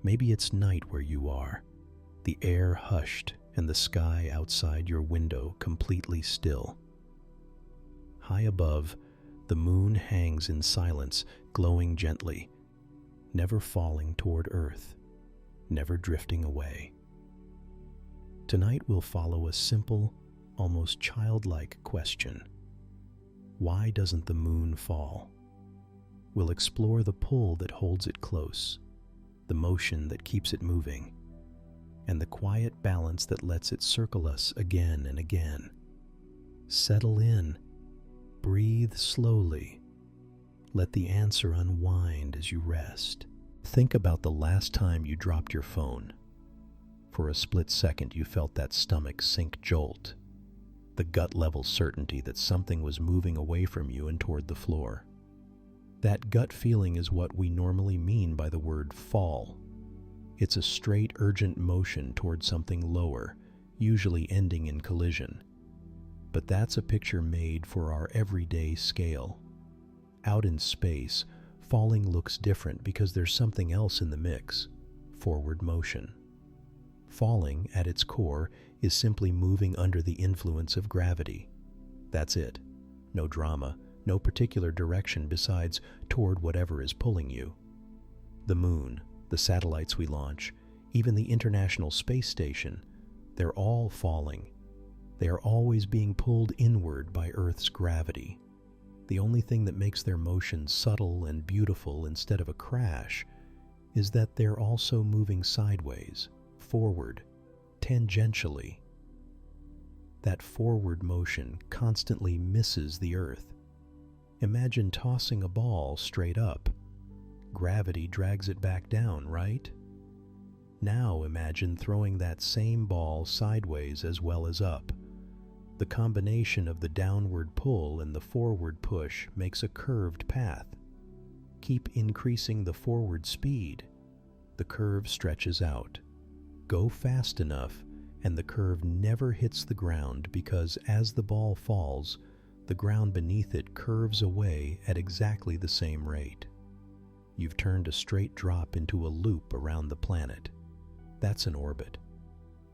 Maybe it's night where you are, the air hushed and the sky outside your window completely still. High above, the moon hangs in silence, glowing gently, never falling toward Earth, never drifting away. Tonight we'll follow a simple, almost childlike question. Why doesn't the moon fall? We'll explore the pull that holds it close, the motion that keeps it moving, and the quiet balance that lets it circle us again and again. Settle in, breathe slowly, let the answer unwind as you rest. Think about the last time you dropped your phone. For a split second you felt that stomach sink jolt, the gut-level certainty that something was moving away from you and toward the floor. That gut feeling is what we normally mean by the word fall. It's a straight, urgent motion toward something lower, usually ending in collision. But that's a picture made for our everyday scale. Out in space, falling looks different because there's something else in the mix: forward motion. Falling, at its core, is simply moving under the influence of gravity. That's it. No drama, no particular direction besides toward whatever is pulling you. The moon, the satellites we launch, even the International Space Station, they're all falling. They are always being pulled inward by Earth's gravity. The only thing that makes their motion subtle and beautiful instead of a crash is that they're also moving sideways, forward, tangentially. That forward motion constantly misses the Earth. Imagine tossing a ball straight up. Gravity drags it back down, right? Now imagine throwing that same ball sideways as well as up. The combination of the downward pull and the forward push makes a curved path. Keep increasing the forward speed. The curve stretches out. Go fast enough, and the curve never hits the ground because as the ball falls, the ground beneath it curves away at exactly the same rate. You've turned a straight drop into a loop around the planet. That's an orbit.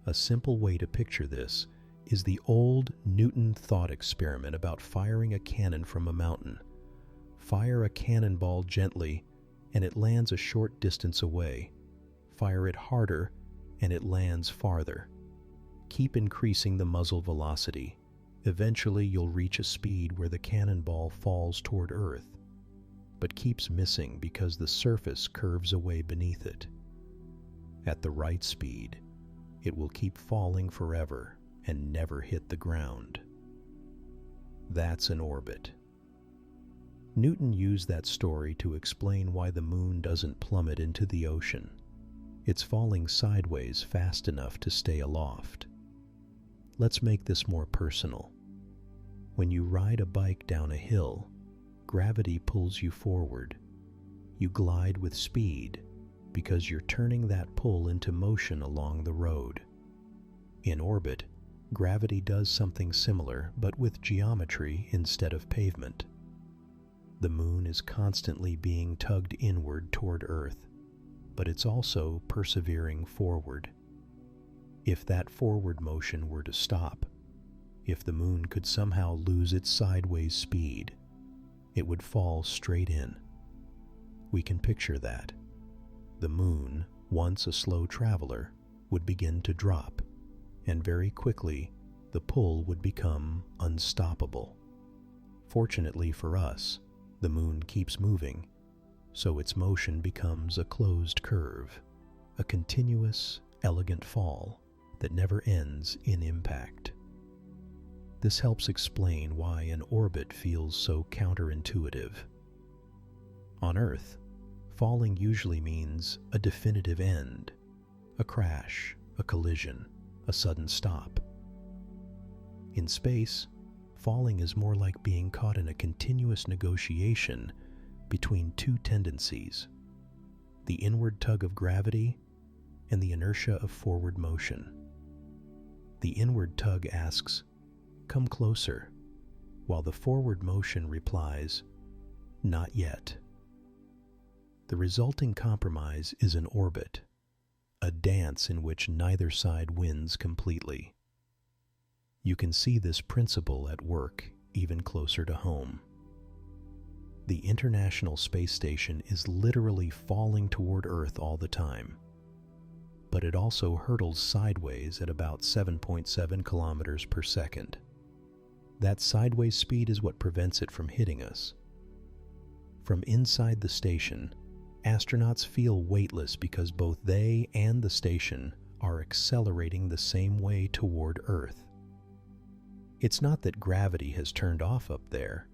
A simple way to picture this is the old Newton thought experiment about firing a cannon from a mountain. Fire a cannonball gently, and it lands a short distance away. Fire it harder, and it lands farther. Keep increasing the muzzle velocity. Eventually you'll reach a speed where the cannonball falls toward Earth, but keeps missing because the surface curves away beneath it. At the right speed, it will keep falling forever and never hit the ground. That's an orbit. Newton used that story to explain why the moon doesn't plummet into the ocean. It's falling sideways fast enough to stay aloft. Let's make this more personal. When you ride a bike down a hill, gravity pulls you forward. You glide with speed because you're turning that pull into motion along the road. In orbit, gravity does something similar, but with geometry instead of pavement. The moon is constantly being tugged inward toward Earth, but it's also persevering forward. If that forward motion were to stop, if the moon could somehow lose its sideways speed, it would fall straight in. We can picture that. The moon, once a slow traveler, would begin to drop, and very quickly the pull would become unstoppable. Fortunately for us, the moon keeps moving, so its motion becomes a closed curve, a continuous, elegant fall that never ends in impact. This helps explain why an orbit feels so counterintuitive. On Earth, falling usually means a definitive end, a crash, a collision, a sudden stop. In space, falling is more like being caught in a continuous negotiation between two tendencies: the inward tug of gravity and the inertia of forward motion. The inward tug asks, "Come closer," while the forward motion replies, "Not yet." The resulting compromise is an orbit, a dance in which neither side wins completely. You can see this principle at work even closer to home. The International Space Station is literally falling toward Earth all the time, but it also hurtles sideways at about 7.7 kilometers per second. That sideways speed is what prevents it from hitting us. From inside the station, astronauts feel weightless because both they and the station are accelerating the same way toward Earth. It's not that gravity has turned off up there,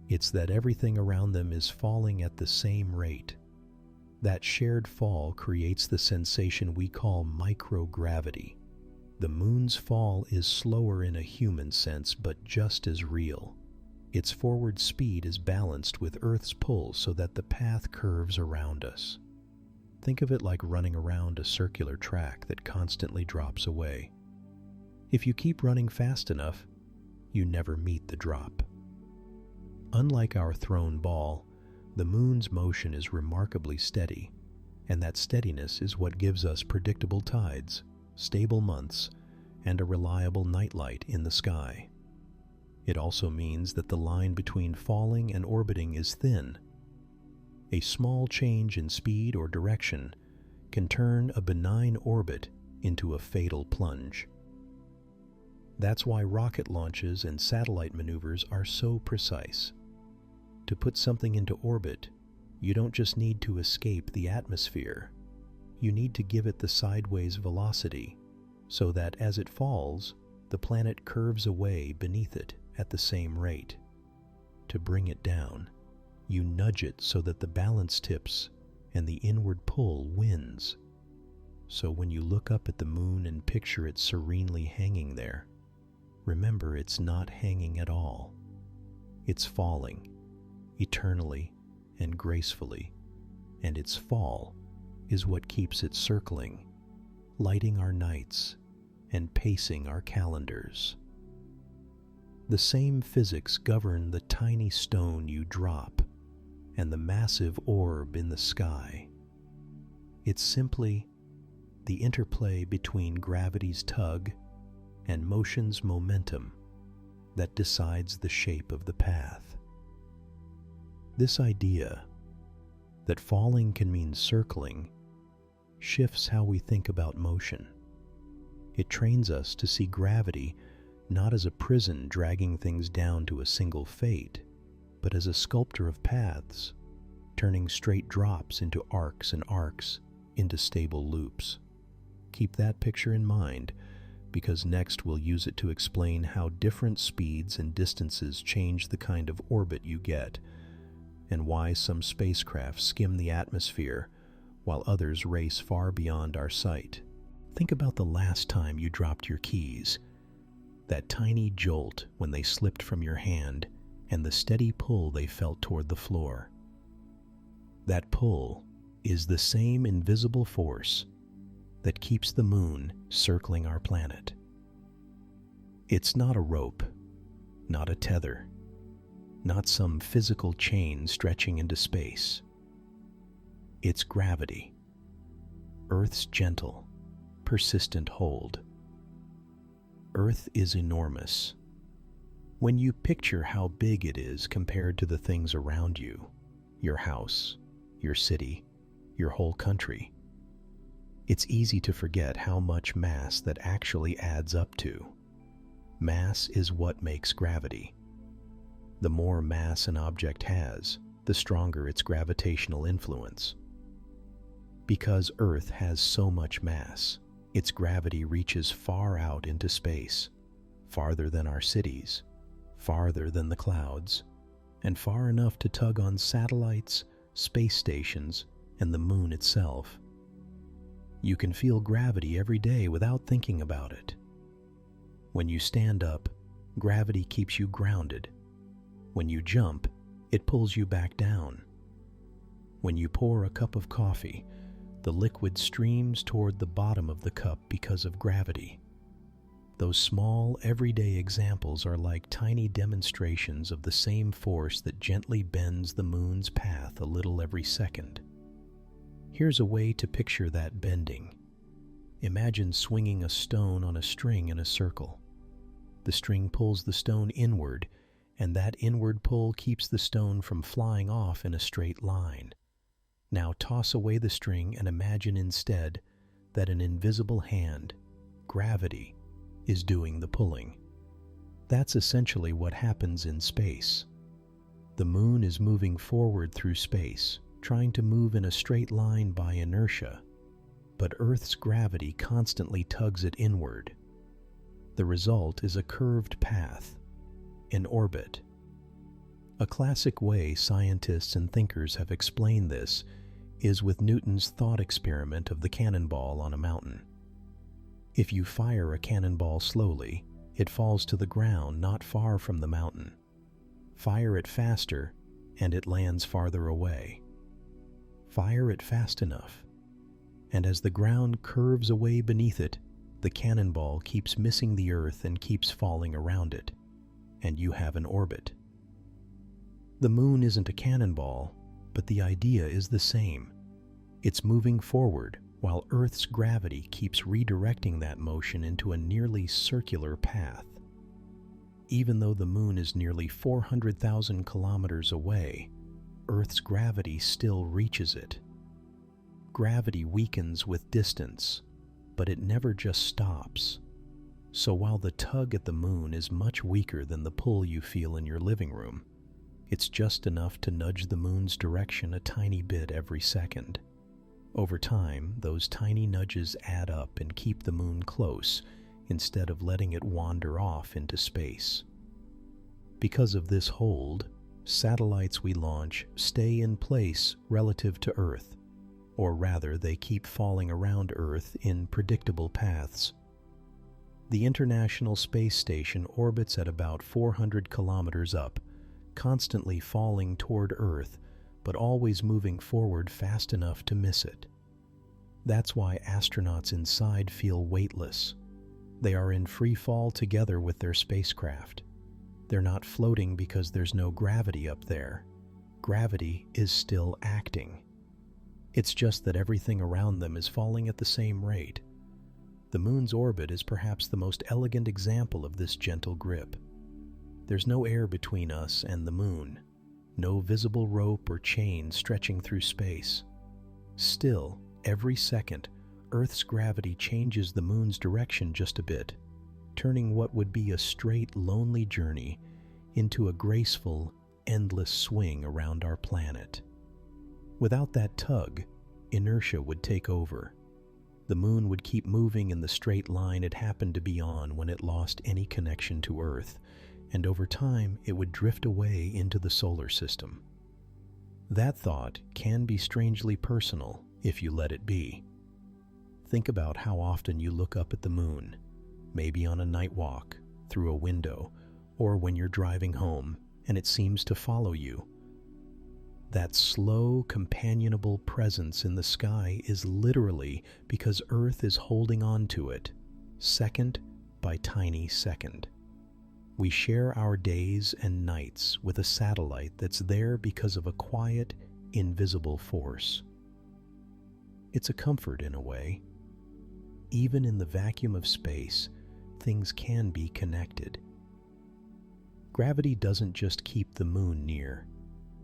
it's that everything around them is falling at the same rate. That shared fall creates the sensation we call microgravity. The moon's fall is slower in a human sense, but just as real. Its forward speed is balanced with Earth's pull so that the path curves around us. Think of it like running around a circular track that constantly drops away. If you keep running fast enough, you never meet the drop. Unlike our thrown ball, the moon's motion is remarkably steady, and that steadiness is what gives us predictable tides, stable months, and a reliable nightlight in the sky. It also means that the line between falling and orbiting is thin. A small change in speed or direction can turn a benign orbit into a fatal plunge. That's why rocket launches and satellite maneuvers are so precise. To put something into orbit, you don't just need to escape the atmosphere. You need to give it the sideways velocity, so that as it falls, the planet curves away beneath it at the same rate. To bring it down, you nudge it so that the balance tips and the inward pull wins. So when you look up at the moon and picture it serenely hanging there, remember it's not hanging at all. It's falling, eternally and gracefully, and its fall is what keeps it circling, lighting our nights and pacing our calendars. The same physics govern the tiny stone you drop and the massive orb in the sky. It's simply the interplay between gravity's tug and motion's momentum that decides the shape of the path. This idea that falling can mean circling shifts how we think about motion. It trains us to see gravity not as a prison dragging things down to a single fate, but as a sculptor of paths, turning straight drops into arcs and arcs into stable loops. Keep that picture in mind, because next we'll use it to explain how different speeds and distances change the kind of orbit you get, and why some spacecraft skim the atmosphere while others race far beyond our sight. Think about the last time you dropped your keys, that tiny jolt when they slipped from your hand and the steady pull they felt toward the floor. That pull is the same invisible force that keeps the moon circling our planet. It's not a rope, not a tether, not some physical chain stretching into space. It's gravity, Earth's gentle, persistent hold. Earth is enormous. When you picture how big it is compared to the things around you, your house, your city, your whole country, it's easy to forget how much mass that actually adds up to. Mass is what makes gravity. The more mass an object has, the stronger its gravitational influence. Because Earth has so much mass, its gravity reaches far out into space, farther than our cities, farther than the clouds, and far enough to tug on satellites, space stations, and the moon itself. You can feel gravity every day without thinking about it. When you stand up, gravity keeps you grounded. When you jump, it pulls you back down. When you pour a cup of coffee, the liquid streams toward the bottom of the cup because of gravity. Those small, everyday examples are like tiny demonstrations of the same force that gently bends the moon's path a little every second. Here's a way to picture that bending. Imagine swinging a stone on a string in a circle. The string pulls the stone inward, and that inward pull keeps the stone from flying off in a straight line. Now toss away the string and imagine instead that an invisible hand, gravity, is doing the pulling. That's essentially what happens in space. The moon is moving forward through space, trying to move in a straight line by inertia, but Earth's gravity constantly tugs it inward. The result is a curved path, an orbit. A classic way scientists and thinkers have explained this is with Newton's thought experiment of the cannonball on a mountain. If you fire a cannonball slowly, it falls to the ground not far from the mountain. Fire it faster, and it lands farther away. Fire it fast enough, and as the ground curves away beneath it, the cannonball keeps missing the Earth and keeps falling around it, and you have an orbit. The moon isn't a cannonball, but the idea is the same. It's moving forward while Earth's gravity keeps redirecting that motion into a nearly circular path. Even though the moon is nearly 400,000 kilometers away, Earth's gravity still reaches it. Gravity weakens with distance, but it never just stops. So while the tug at the moon is much weaker than the pull you feel in your living room, it's just enough to nudge the moon's direction a tiny bit every second. Over time, those tiny nudges add up and keep the moon close instead of letting it wander off into space. Because of this hold, satellites we launch stay in place relative to Earth, or rather they keep falling around Earth in predictable paths. The International Space Station orbits at about 400 kilometers up, constantly falling toward Earth, but always moving forward fast enough to miss it. That's why astronauts inside feel weightless. They are in free fall together with their spacecraft. They're not floating because there's no gravity up there. Gravity is still acting. It's just that everything around them is falling at the same rate. The moon's orbit is perhaps the most elegant example of this gentle grip. There's no air between us and the moon, no visible rope or chain stretching through space. Still, every second, Earth's gravity changes the moon's direction just a bit, turning what would be a straight, lonely journey into a graceful, endless swing around our planet. Without that tug, inertia would take over. The moon would keep moving in the straight line it happened to be on when it lost any connection to Earth, and over time it would drift away into the solar system. That thought can be strangely personal if you let it be. Think about how often you look up at the moon, maybe on a night walk, through a window, or when you're driving home, and it seems to follow you. That slow, companionable presence in the sky is literally because Earth is holding on to it, second by tiny second. We share our days and nights with a satellite that's there because of a quiet, invisible force. It's a comfort in a way. Even in the vacuum of space, things can be connected. Gravity doesn't just keep the moon near.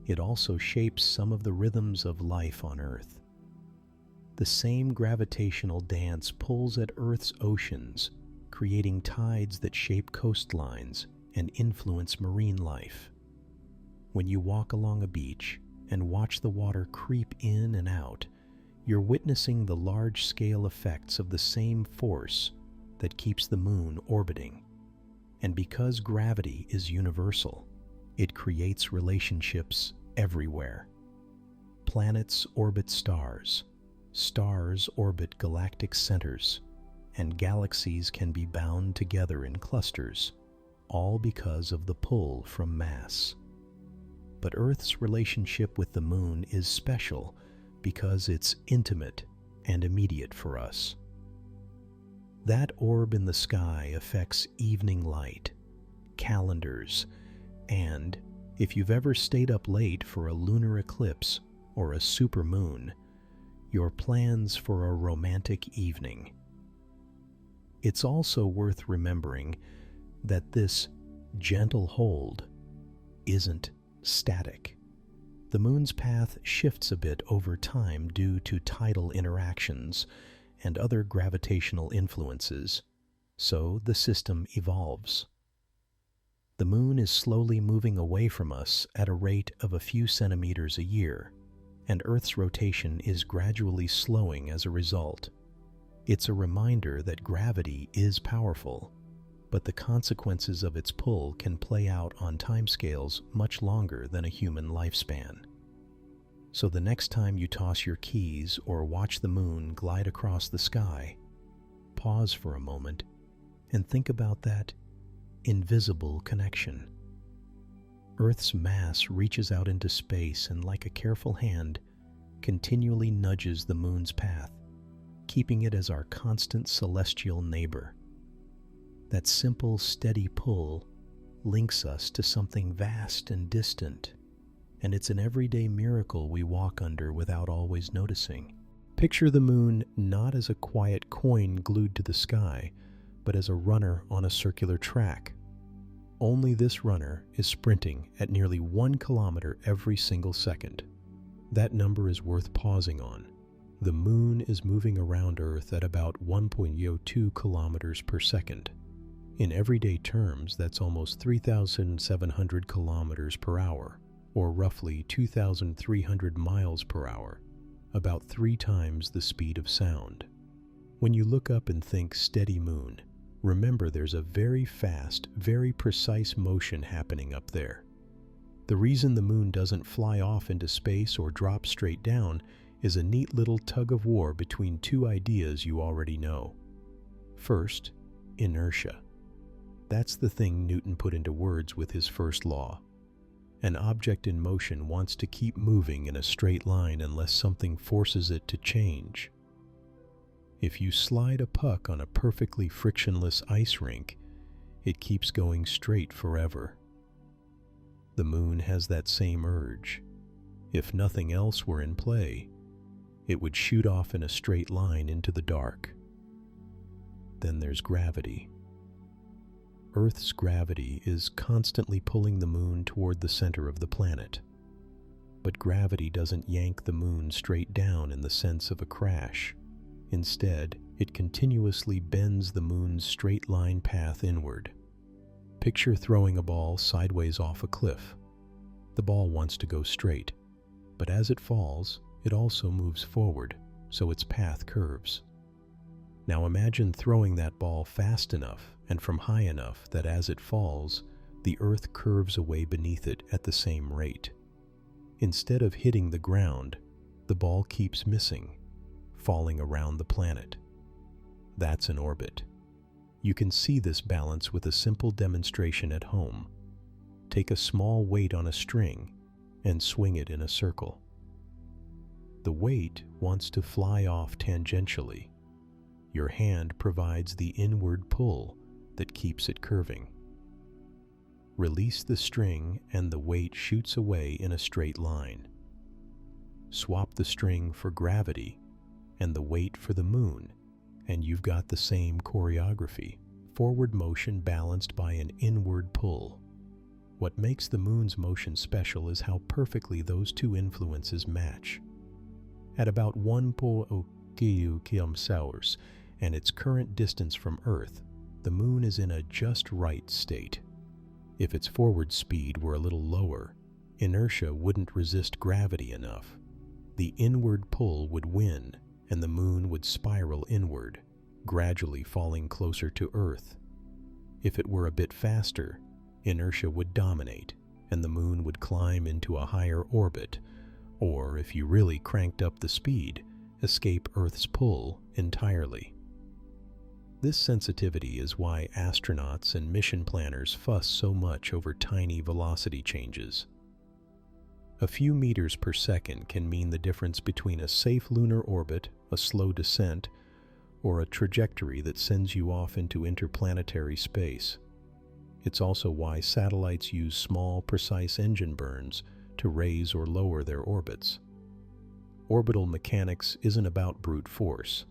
It also shapes some of the rhythms of life on Earth. The same gravitational dance pulls at Earth's oceans, creating tides that shape coastlines and influence marine life. When you walk along a beach and watch the water creep in and out, you're witnessing the large-scale effects of the same force that keeps the moon orbiting. And because gravity is universal, it creates relationships everywhere. Planets orbit stars, stars orbit galactic centers, and galaxies can be bound together in clusters, all because of the pull from mass. But Earth's relationship with the moon is special because it's intimate and immediate for us. That orb in the sky affects evening light, calendars, and, if you've ever stayed up late for a lunar eclipse or a supermoon, your plans for a romantic evening. It's also worth remembering that this gentle hold isn't static. The moon's path shifts a bit over time due to tidal interactions and other gravitational influences, so the system evolves. The moon is slowly moving away from us at a rate of a few centimeters a year, and Earth's rotation is gradually slowing as a result. It's a reminder that gravity is powerful, but the consequences of its pull can play out on timescales much longer than a human lifespan. So the next time you toss your keys or watch the moon glide across the sky, pause for a moment and think about that invisible connection. Earth's mass reaches out into space and, like a careful hand, continually nudges the moon's path, keeping it as our constant celestial neighbor. That simple, steady pull links us to something vast and distant, and it's an everyday miracle we walk under without always noticing. Picture the moon not as a quiet coin glued to the sky, but as a runner on a circular track. Only this runner is sprinting at nearly 1 kilometer every single second. That number is worth pausing on. The moon is moving around Earth at about 1.02 kilometers per second. In everyday terms, that's almost 3,700 kilometers per hour, or roughly 2,300 miles per hour, about 3 times the speed of sound. When you look up and think steady moon, remember there's a very fast, very precise motion happening up there. The reason the moon doesn't fly off into space or drop straight down is a neat little tug of war between 2 ideas you already know. First, inertia. That's the thing Newton put into words with his first law. An object in motion wants to keep moving in a straight line unless something forces it to change. If you slide a puck on a perfectly frictionless ice rink, it keeps going straight forever. The moon has that same urge. If nothing else were in play, it would shoot off in a straight line into the dark. Then there's gravity. Earth's gravity is constantly pulling the moon toward the center of the planet. But gravity doesn't yank the moon straight down in the sense of a crash. Instead, it continuously bends the moon's straight line path inward. Picture throwing a ball sideways off a cliff. The ball wants to go straight, but as it falls, it also moves forward, so its path curves. Now imagine throwing that ball fast enough and from high enough that as it falls, the Earth curves away beneath it at the same rate. Instead of hitting the ground, the ball keeps missing, falling around the planet. That's an orbit. You can see this balance with a simple demonstration at home. Take a small weight on a string and swing it in a circle. The weight wants to fly off tangentially. Your hand provides the inward pull that keeps it curving. Release the string and the weight shoots away in a straight line. Swap the string for gravity and the weight for the moon, and you've got the same choreography, forward motion balanced by an inward pull. What makes the moon's motion special is how perfectly those 2 influences match. At about 1.0 km and its current distance from Earth, the moon is in a just right state. If its forward speed were a little lower, inertia wouldn't resist gravity enough. The inward pull would win, and the moon would spiral inward, gradually falling closer to Earth. If it were a bit faster, inertia would dominate, and the moon would climb into a higher orbit, or, if you really cranked up the speed, escape Earth's pull entirely. This sensitivity is why astronauts and mission planners fuss so much over tiny velocity changes. A few meters per second can mean the difference between a safe lunar orbit, a slow descent, or a trajectory that sends you off into interplanetary space. It's also why satellites use small, precise engine burns to raise or lower their orbits. Orbital mechanics isn't about brute force.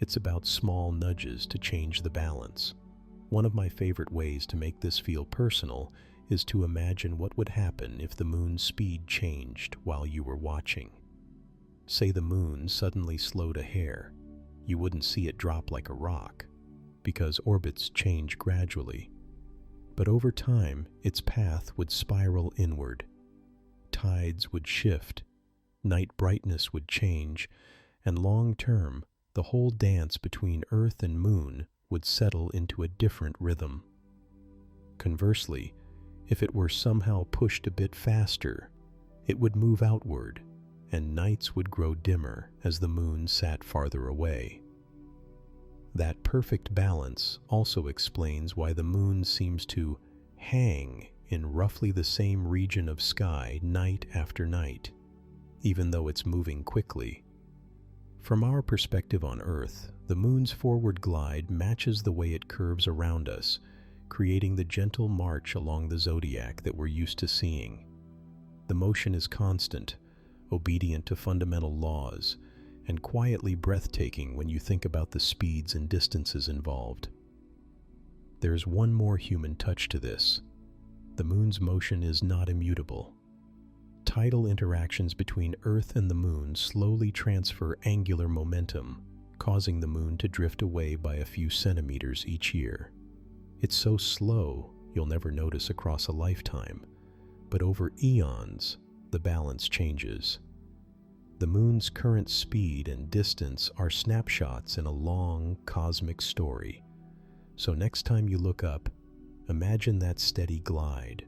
It's about small nudges to change the balance. One of my favorite ways to make this feel personal is to imagine what would happen if the moon's speed changed while you were watching. Say the moon suddenly slowed a hair. You wouldn't see it drop like a rock, because orbits change gradually. But over time, its path would spiral inward. Tides would shift, night brightness would change, and long-term, the whole dance between Earth and Moon would settle into a different rhythm. Conversely, if it were somehow pushed a bit faster, it would move outward, and nights would grow dimmer as the moon sat farther away. That perfect balance also explains why the moon seems to hang in roughly the same region of sky night after night, even though it's moving quickly. From our perspective on Earth, the moon's forward glide matches the way it curves around us, creating the gentle march along the zodiac that we're used to seeing. The motion is constant, obedient to fundamental laws, and quietly breathtaking when you think about the speeds and distances involved. There's one more human touch to this. The moon's motion is not immutable. Tidal interactions between Earth and the moon slowly transfer angular momentum, causing the moon to drift away by a few centimeters each year. It's so slow, you'll never notice across a lifetime, but over eons, the balance changes. The moon's current speed and distance are snapshots in a long cosmic story. So next time you look up, imagine that steady glide,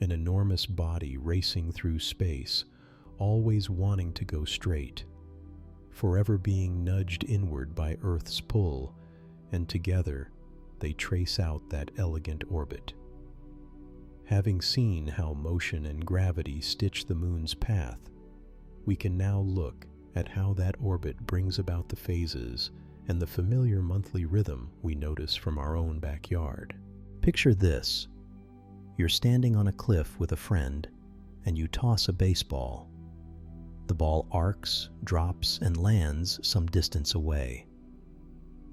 an enormous body racing through space, always wanting to go straight, forever being nudged inward by Earth's pull, and together they trace out that elegant orbit. Having seen how motion and gravity stitch the moon's path, we can now look at how that orbit brings about the phases and the familiar monthly rhythm we notice from our own backyard. Picture this. You're standing on a cliff with a friend, and you toss a baseball. The ball arcs, drops, and lands some distance away.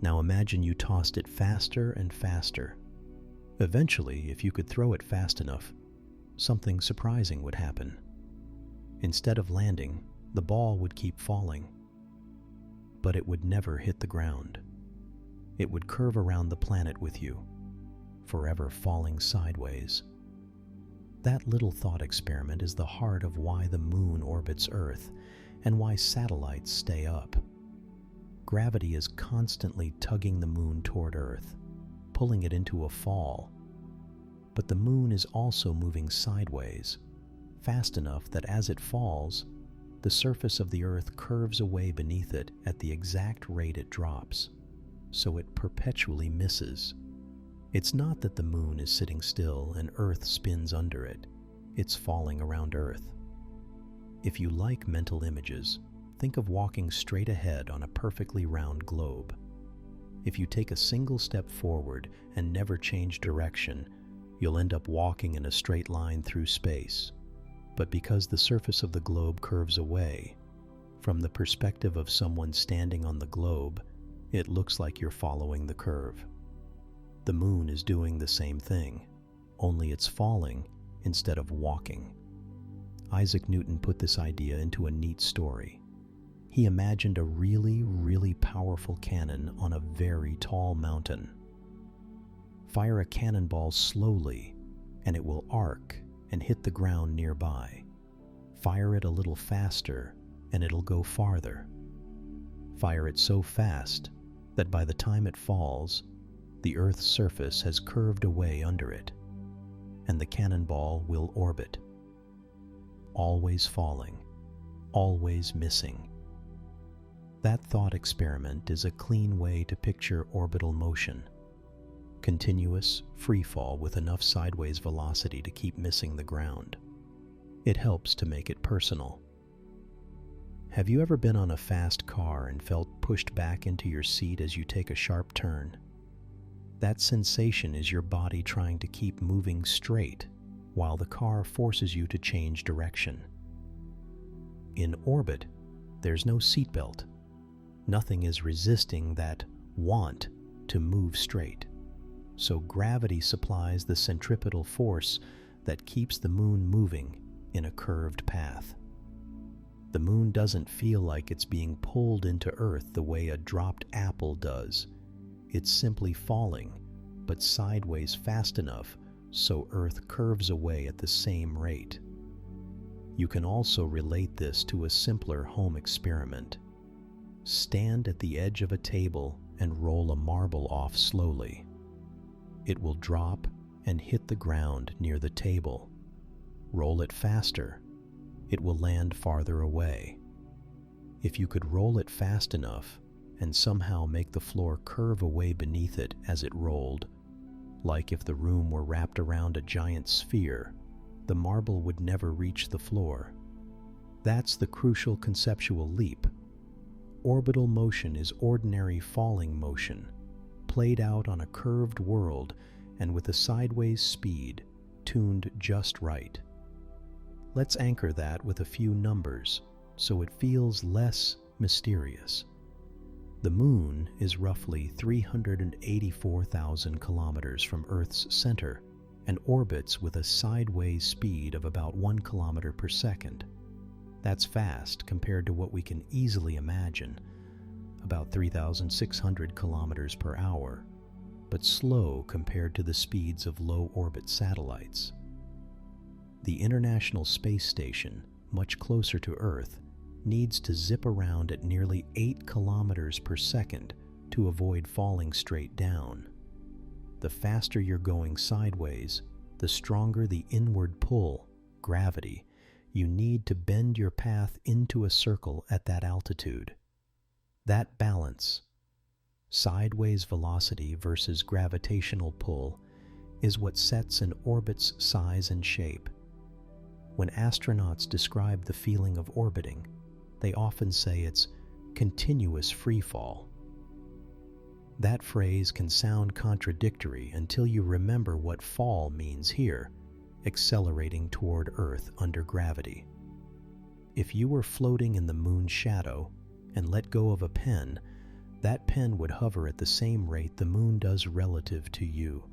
Now imagine you tossed it faster and faster. Eventually, if you could throw it fast enough, something surprising would happen. Instead of landing, the ball would keep falling. But it would never hit the ground. It would curve around the planet with you, forever falling sideways. That little thought experiment is the heart of why the moon orbits Earth and why satellites stay up. Gravity is constantly tugging the moon toward Earth, pulling it into a fall. But the moon is also moving sideways, fast enough that as it falls, the surface of the Earth curves away beneath it at the exact rate it drops, so it perpetually misses. It's not that the moon is sitting still and Earth spins under it. It's falling around Earth. If you like mental images, think of walking straight ahead on a perfectly round globe. If you take a single step forward and never change direction, you'll end up walking in a straight line through space. But because the surface of the globe curves away, from the perspective of someone standing on the globe, it looks like you're following the curve. The moon is doing the same thing, only it's falling instead of walking. Isaac Newton put this idea into a neat story. He imagined a really, really powerful cannon on a very tall mountain. Fire a cannonball slowly, and it will arc and hit the ground nearby. Fire it a little faster, and it'll go farther. Fire it so fast that by the time it falls, the Earth's surface has curved away under it, and the cannonball will orbit. Always falling, always missing. That thought experiment is a clean way to picture orbital motion. Continuous, free fall with enough sideways velocity to keep missing the ground. It helps to make it personal. Have you ever been on a fast car and felt pushed back into your seat as you take a sharp turn? That sensation is your body trying to keep moving straight while the car forces you to change direction. In orbit, there's no seatbelt. Nothing is resisting that want to move straight. So gravity supplies the centripetal force that keeps the moon moving in a curved path. The moon doesn't feel like it's being pulled into Earth the way a dropped apple does. It's simply falling, but sideways fast enough so Earth curves away at the same rate. You can also relate this to a simpler home experiment. Stand at the edge of a table and roll a marble off slowly. It will drop and hit the ground near the table. Roll it faster. It will land farther away. If you could roll it fast enough and somehow make the floor curve away beneath it as it rolled, like if the room were wrapped around a giant sphere, the marble would never reach the floor. That's the crucial conceptual leap. Orbital motion is ordinary falling motion, played out on a curved world and with a sideways speed tuned just right. Let's anchor that with a few numbers so it feels less mysterious. The moon is roughly 384,000 kilometers from Earth's center and orbits with a sideways speed of about 1 kilometer per second. That's fast compared to what we can easily imagine, about 3,600 kilometers per hour, but slow compared to the speeds of low-orbit satellites. The International Space Station, much closer to Earth, needs to zip around at nearly 8 kilometers per second to avoid falling straight down. The faster you're going sideways, the stronger the inward pull, gravity, you need to bend your path into a circle at that altitude. That balance, sideways velocity versus gravitational pull, is what sets an orbit's size and shape. When astronauts describe the feeling of orbiting, they often say it's continuous freefall. That phrase can sound contradictory until you remember what fall means here, accelerating toward Earth under gravity. If you were floating in the moon's shadow and let go of a pen, that pen would hover at the same rate the moon does relative to you.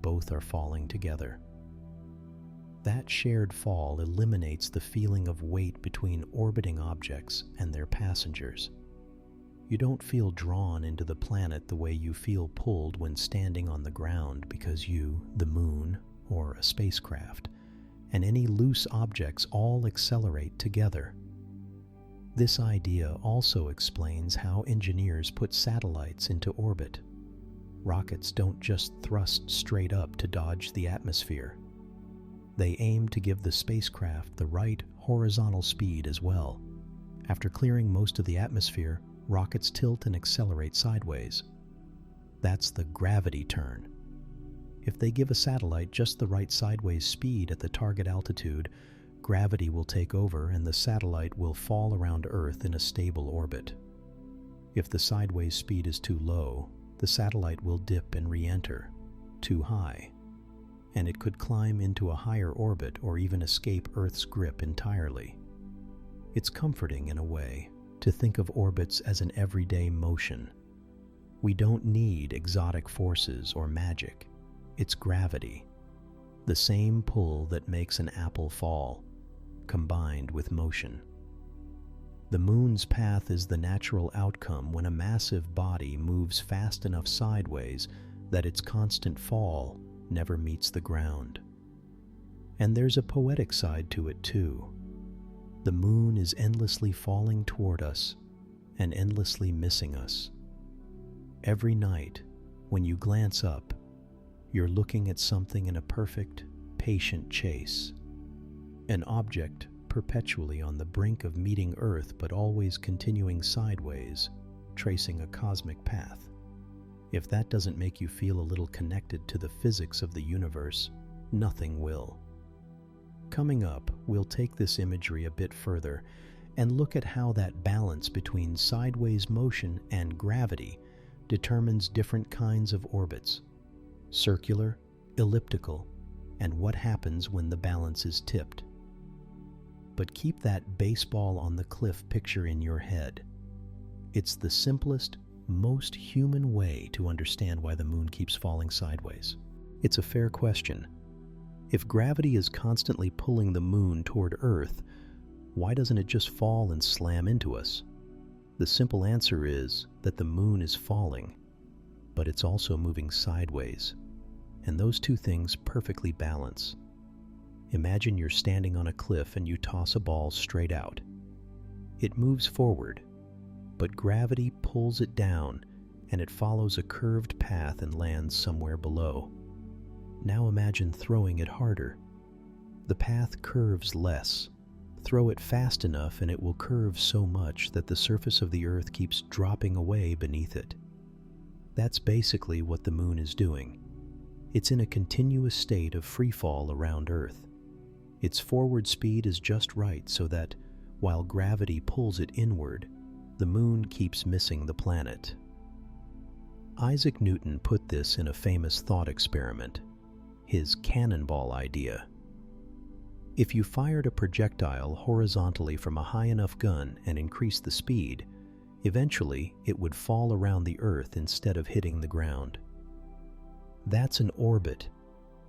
Both are falling together. That shared fall eliminates the feeling of weight between orbiting objects and their passengers. You don't feel drawn into the planet the way you feel pulled when standing on the ground because you, the moon, or a spacecraft, and any loose objects all accelerate together. This idea also explains how engineers put satellites into orbit. Rockets don't just thrust straight up to dodge the atmosphere. They aim to give the spacecraft the right horizontal speed as well. After clearing most of the atmosphere, rockets tilt and accelerate sideways. That's the gravity turn. If they give a satellite just the right sideways speed at the target altitude, gravity will take over and the satellite will fall around Earth in a stable orbit. If the sideways speed is too low, the satellite will dip and re-enter. Too high, and it could climb into a higher orbit or even escape Earth's grip entirely. It's comforting in a way to think of orbits as an everyday motion. We don't need exotic forces or magic. It's gravity, the same pull that makes an apple fall, combined with motion. The moon's path is the natural outcome when a massive body moves fast enough sideways that its constant fall never meets the ground. And there's a poetic side to it too. The moon is endlessly falling toward us and endlessly missing us. Every night, when you glance up, you're looking at something in a perfect, patient chase. An object perpetually on the brink of meeting Earth but always continuing sideways, tracing a cosmic path. If that doesn't make you feel a little connected to the physics of the universe, nothing will. Coming up, we'll take this imagery a bit further and look at how that balance between sideways motion and gravity determines different kinds of orbits: circular, elliptical, and what happens when the balance is tipped. But keep that baseball on the cliff picture in your head. It's the simplest, most human way to understand why the moon keeps falling sideways. It's a fair question. If gravity is constantly pulling the moon toward Earth, why doesn't it just fall and slam into us? The simple answer is that the moon is falling, but it's also moving sideways, and those two things perfectly balance. Imagine you're standing on a cliff and you toss a ball straight out. It moves forward, but gravity pulls it down and it follows a curved path and lands somewhere below. Now imagine throwing it harder. The path curves less. Throw it fast enough and it will curve so much that the surface of the Earth keeps dropping away beneath it. That's basically what the moon is doing. It's in a continuous state of free fall around Earth. Its forward speed is just right so that, while gravity pulls it inward, the moon keeps missing the planet. Isaac Newton put this in a famous thought experiment, his cannonball idea. If you fired a projectile horizontally from a high enough gun and increased the speed, eventually it would fall around the Earth instead of hitting the ground. That's an orbit,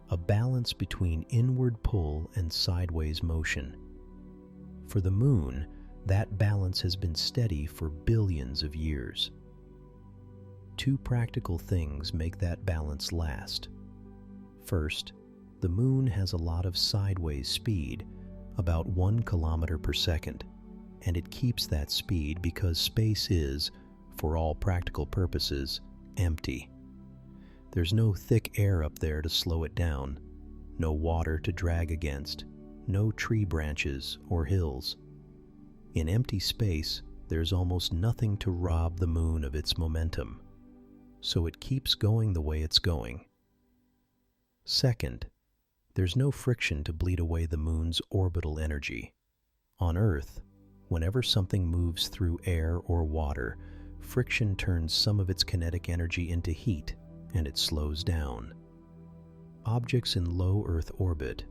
a balance between inward pull and sideways motion. For the moon, that balance has been steady for billions of years. Two practical things make that balance last. First, the moon has a lot of sideways speed, about 1 kilometer per second, and it keeps that speed because space is, for all practical purposes, empty. There's no thick air up there to slow it down, no water to drag against, no tree branches or hills. In empty space, there's almost nothing to rob the moon of its momentum, so it keeps going the way it's going. Second, there's no friction to bleed away the moon's orbital energy. On Earth, whenever something moves through air or water, friction turns some of its kinetic energy into heat, and it slows down. Objects in low Earth orbit,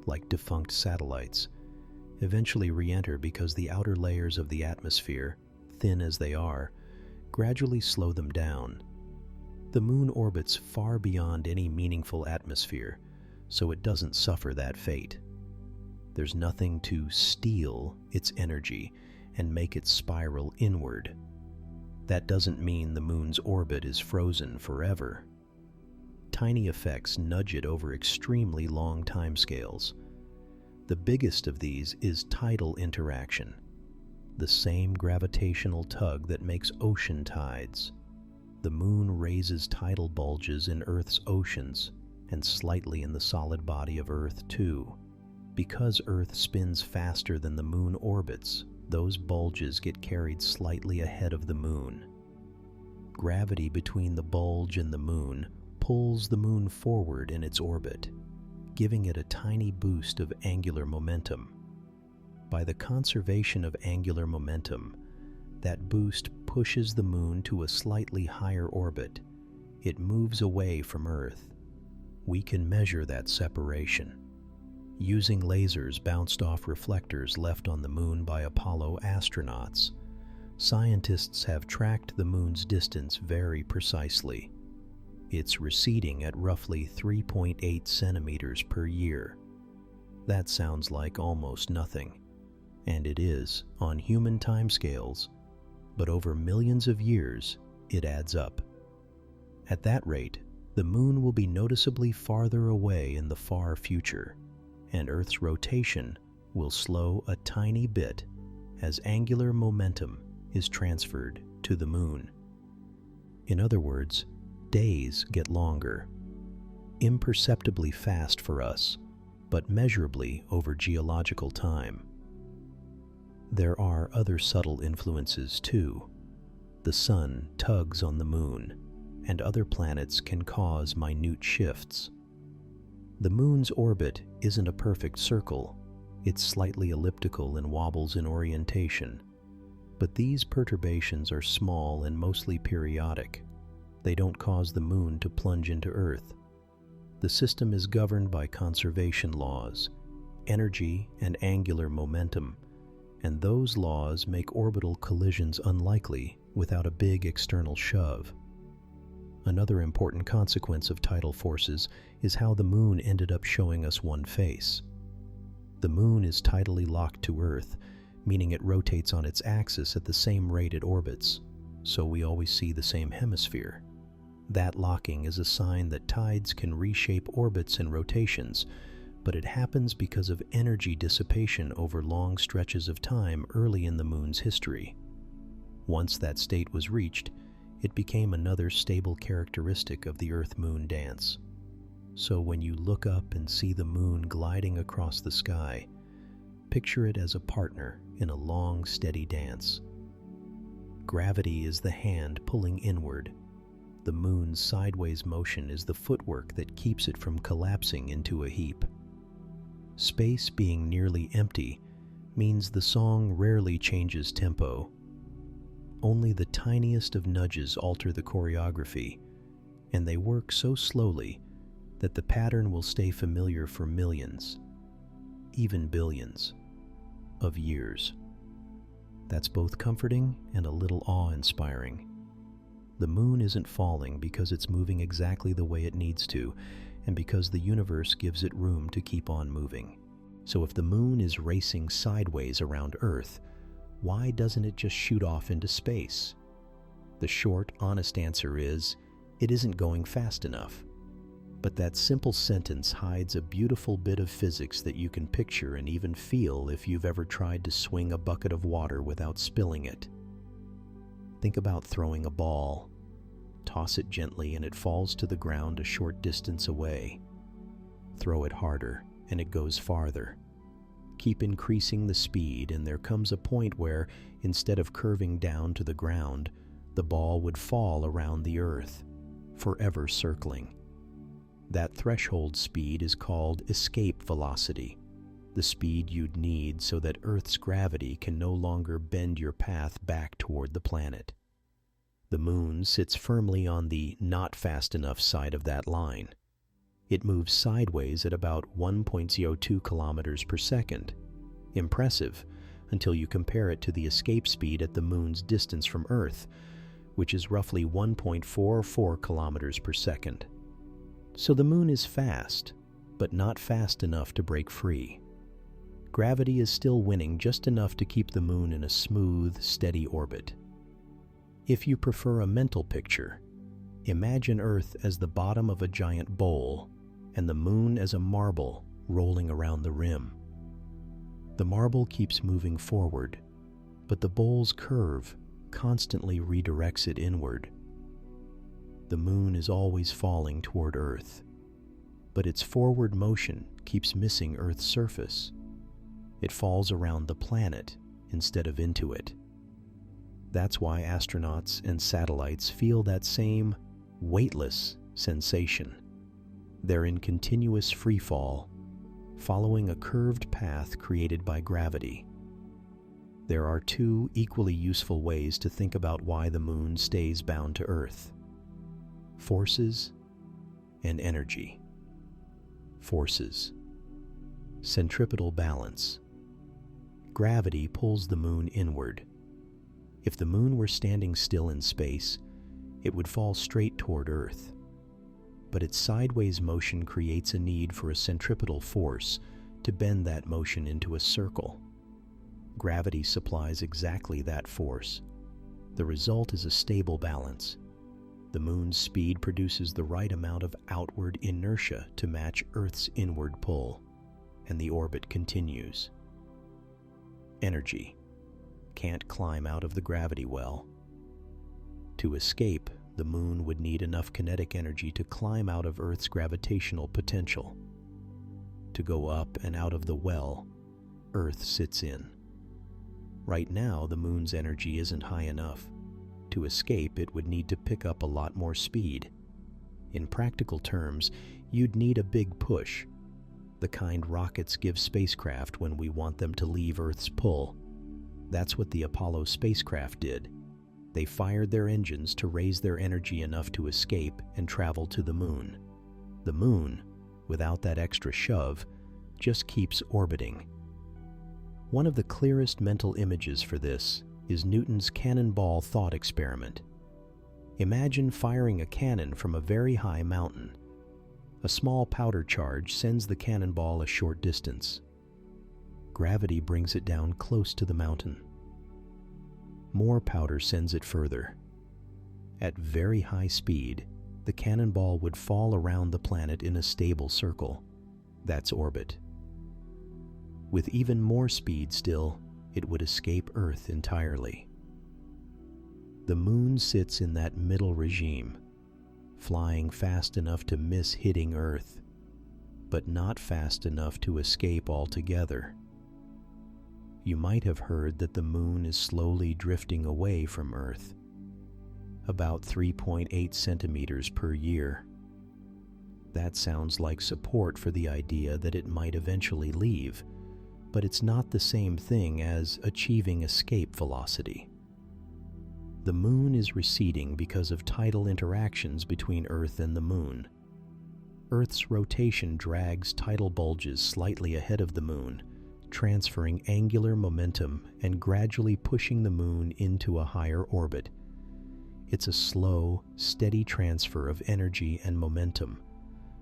like defunct satellites, eventually re-enter because the outer layers of the atmosphere, thin as they are, gradually slow them down. The moon orbits far beyond any meaningful atmosphere, so it doesn't suffer that fate. There's nothing to steal its energy and make it spiral inward. That doesn't mean the moon's orbit is frozen forever. Tiny effects nudge it over extremely long timescales. The biggest of these is tidal interaction, the same gravitational tug that makes ocean tides. The moon raises tidal bulges in Earth's oceans and slightly in the solid body of Earth too. Because Earth spins faster than the moon orbits, those bulges get carried slightly ahead of the moon. Gravity between the bulge and the moon pulls the moon forward in its orbit, giving it a tiny boost of angular momentum. By the conservation of angular momentum, that boost pushes the moon to a slightly higher orbit. It moves away from Earth. We can measure that separation. Using lasers bounced off reflectors left on the moon by Apollo astronauts, scientists have tracked the moon's distance very precisely. It's receding at roughly 3.8 centimeters per year. That sounds like almost nothing, and it is on human timescales, but over millions of years, it adds up. At that rate, the moon will be noticeably farther away in the far future, and Earth's rotation will slow a tiny bit as angular momentum is transferred to the moon. In other words, days get longer, imperceptibly fast for us, but measurably over geological time. There are other subtle influences too. The sun tugs on the moon, and other planets can cause minute shifts. The moon's orbit isn't a perfect circle. It's slightly elliptical and wobbles in orientation. But these perturbations are small and mostly periodic. They don't cause the moon to plunge into Earth. The system is governed by conservation laws, energy and angular momentum, and those laws make orbital collisions unlikely without a big external shove. Another important consequence of tidal forces is how the moon ended up showing us one face. The moon is tidally locked to Earth, meaning it rotates on its axis at the same rate it orbits, so we always see the same hemisphere. That locking is a sign that tides can reshape orbits and rotations, but it happens because of energy dissipation over long stretches of time early in the moon's history. Once that state was reached, it became another stable characteristic of the Earth-Moon dance. So when you look up and see the moon gliding across the sky, picture it as a partner in a long, steady dance. Gravity is the hand pulling inward. The moon's sideways motion is the footwork that keeps it from collapsing into a heap. Space being nearly empty means the song rarely changes tempo. Only the tiniest of nudges alter the choreography, and they work so slowly that the pattern will stay familiar for millions, even billions, of years. That's both comforting and a little awe-inspiring. The moon isn't falling because it's moving exactly the way it needs to, and because the universe gives it room to keep on moving. So if the moon is racing sideways around Earth, why doesn't it just shoot off into space? The short, honest answer is, it isn't going fast enough. But that simple sentence hides a beautiful bit of physics that you can picture and even feel if you've ever tried to swing a bucket of water without spilling it. Think about throwing a ball. Toss it gently and it falls to the ground a short distance away. Throw it harder and it goes farther. Keep increasing the speed and there comes a point where, instead of curving down to the ground, the ball would fall around the Earth, forever circling. That threshold speed is called escape velocity, the speed you'd need so that Earth's gravity can no longer bend your path back toward the planet. The moon sits firmly on the not fast enough side of that line. It moves sideways at about 1.02 kilometers per second. Impressive, until you compare it to the escape speed at the moon's distance from Earth, which is roughly 1.44 kilometers per second. So the moon is fast, but not fast enough to break free. Gravity is still winning just enough to keep the moon in a smooth, steady orbit. If you prefer a mental picture, imagine Earth as the bottom of a giant bowl and the moon as a marble rolling around the rim. The marble keeps moving forward, but the bowl's curve constantly redirects it inward. The moon is always falling toward Earth, but its forward motion keeps missing Earth's surface. It falls around the planet instead of into it. That's why astronauts and satellites feel that same weightless sensation. They're in continuous free fall, following a curved path created by gravity. There are two equally useful ways to think about why the moon stays bound to Earth: forces and energy. Forces. Centripetal balance. Gravity pulls the moon inward. If the moon were standing still in space, it would fall straight toward Earth. But its sideways motion creates a need for a centripetal force to bend that motion into a circle. Gravity supplies exactly that force. The result is a stable balance. The moon's speed produces the right amount of outward inertia to match Earth's inward pull, and the orbit continues. Energy. Can't climb out of the gravity well. To escape, the moon would need enough kinetic energy to climb out of Earth's gravitational potential. To go up and out of the well, Earth sits in. Right now, the moon's energy isn't high enough. To escape, it would need to pick up a lot more speed. In practical terms, you'd need a big push, the kind rockets give spacecraft when we want them to leave Earth's pull. That's what the Apollo spacecraft did. They fired their engines to raise their energy enough to escape and travel to the moon. The moon, without that extra shove, just keeps orbiting. One of the clearest mental images for this is Newton's cannonball thought experiment. Imagine firing a cannon from a very high mountain. A small powder charge sends the cannonball a short distance. Gravity brings it down close to the mountain. More powder sends it further. At very high speed, the cannonball would fall around the planet in a stable circle. That's orbit. With even more speed still, it would escape Earth entirely. The Moon sits in that middle regime, flying fast enough to miss hitting Earth, but not fast enough to escape altogether. You might have heard that the Moon is slowly drifting away from Earth, about 3.8 centimeters per year. That sounds like support for the idea that it might eventually leave, but it's not the same thing as achieving escape velocity. The Moon is receding because of tidal interactions between Earth and the Moon. Earth's rotation drags tidal bulges slightly ahead of the Moon, transferring angular momentum and gradually pushing the Moon into a higher orbit. It's a slow, steady transfer of energy and momentum,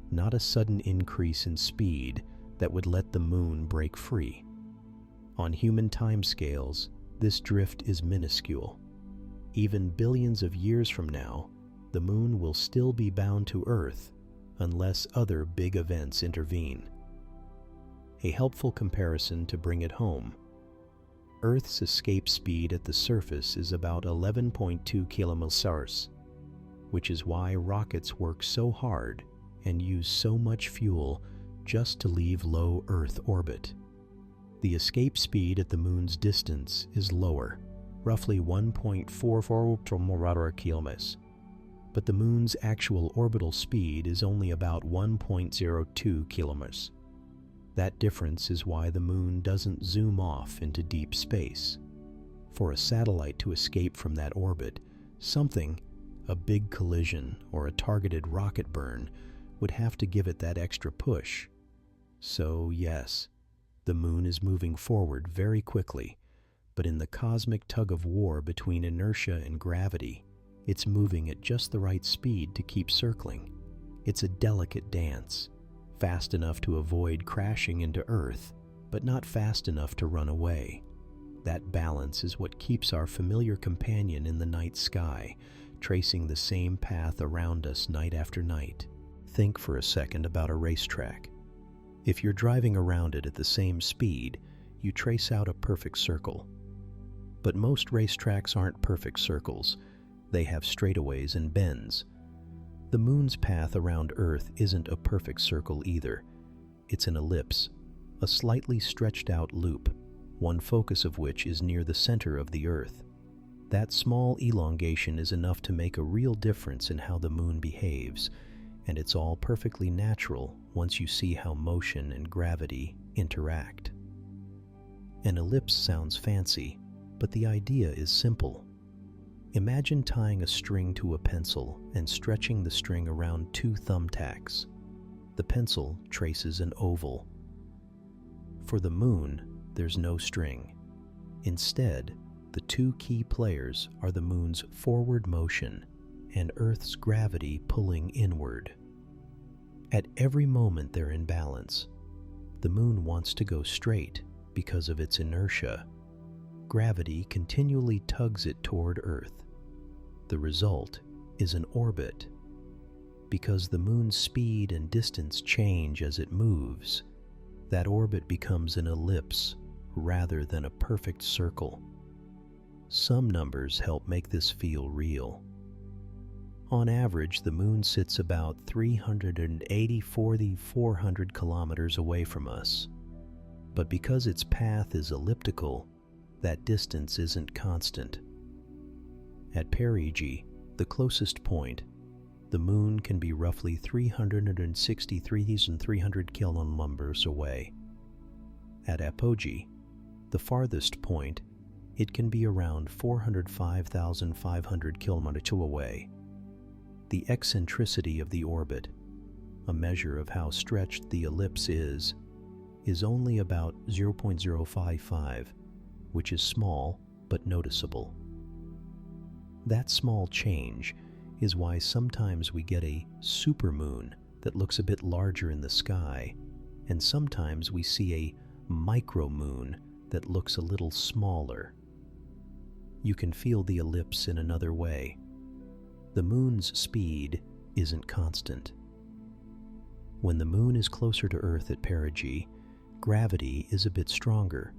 not a sudden increase in speed that would let the Moon break free. On human timescales, this drift is minuscule. Even billions of years from now, the Moon will still be bound to Earth unless other big events intervene. A helpful comparison to bring it home: Earth's escape speed at the surface is about 11.2 km/s, which is why rockets work so hard and use so much fuel just to leave low Earth orbit. The escape speed at the Moon's distance is lower, roughly 1.44 km, but the Moon's actual orbital speed is only about 1.02 km. That difference is why the Moon doesn't zoom off into deep space. For a satellite to escape from that orbit, something, a big collision or a targeted rocket burn, would have to give it that extra push. So yes, the Moon is moving forward very quickly, but in the cosmic tug-of-war between inertia and gravity, it's moving at just the right speed to keep circling. It's a delicate dance, fast enough to avoid crashing into Earth, but not fast enough to run away. That balance is what keeps our familiar companion in the night sky, tracing the same path around us night after night. Think for a second about a racetrack. If you're driving around it at the same speed, you trace out a perfect circle. But most racetracks aren't perfect circles. They have straightaways and bends. The Moon's path around Earth isn't a perfect circle either. It's an ellipse, a slightly stretched out loop, one focus of which is near the center of the Earth. That small elongation is enough to make a real difference in how the Moon behaves, and it's all perfectly natural once you see how motion and gravity interact. An ellipse sounds fancy, but the idea is simple. Imagine tying a string to a pencil and stretching the string around two thumbtacks. The pencil traces an oval. For the Moon, there's no string. Instead, the two key players are the Moon's forward motion and Earth's gravity pulling inward. At every moment they're in balance. The Moon wants to go straight because of its inertia. Gravity continually tugs it toward Earth. The result is an orbit. Because the Moon's speed and distance change as it moves, that orbit becomes an ellipse rather than a perfect circle. Some numbers help make this feel real. On average, the Moon sits about 380–400 kilometers away from us. But because its path is elliptical, that distance isn't constant. At perigee, the closest point, the Moon can be roughly 363,300 kilometers away. At apogee, the farthest point, it can be around 405,500 kilometers away. The eccentricity of the orbit, a measure of how stretched the ellipse is only about 0.055, which is small but noticeable. That small change is why sometimes we get a supermoon that looks a bit larger in the sky, and sometimes we see a micromoon that looks a little smaller. You can feel the ellipse in another way. The moon's speed isn't constant. When the moon is closer to Earth at perigee, gravity is a bit stronger,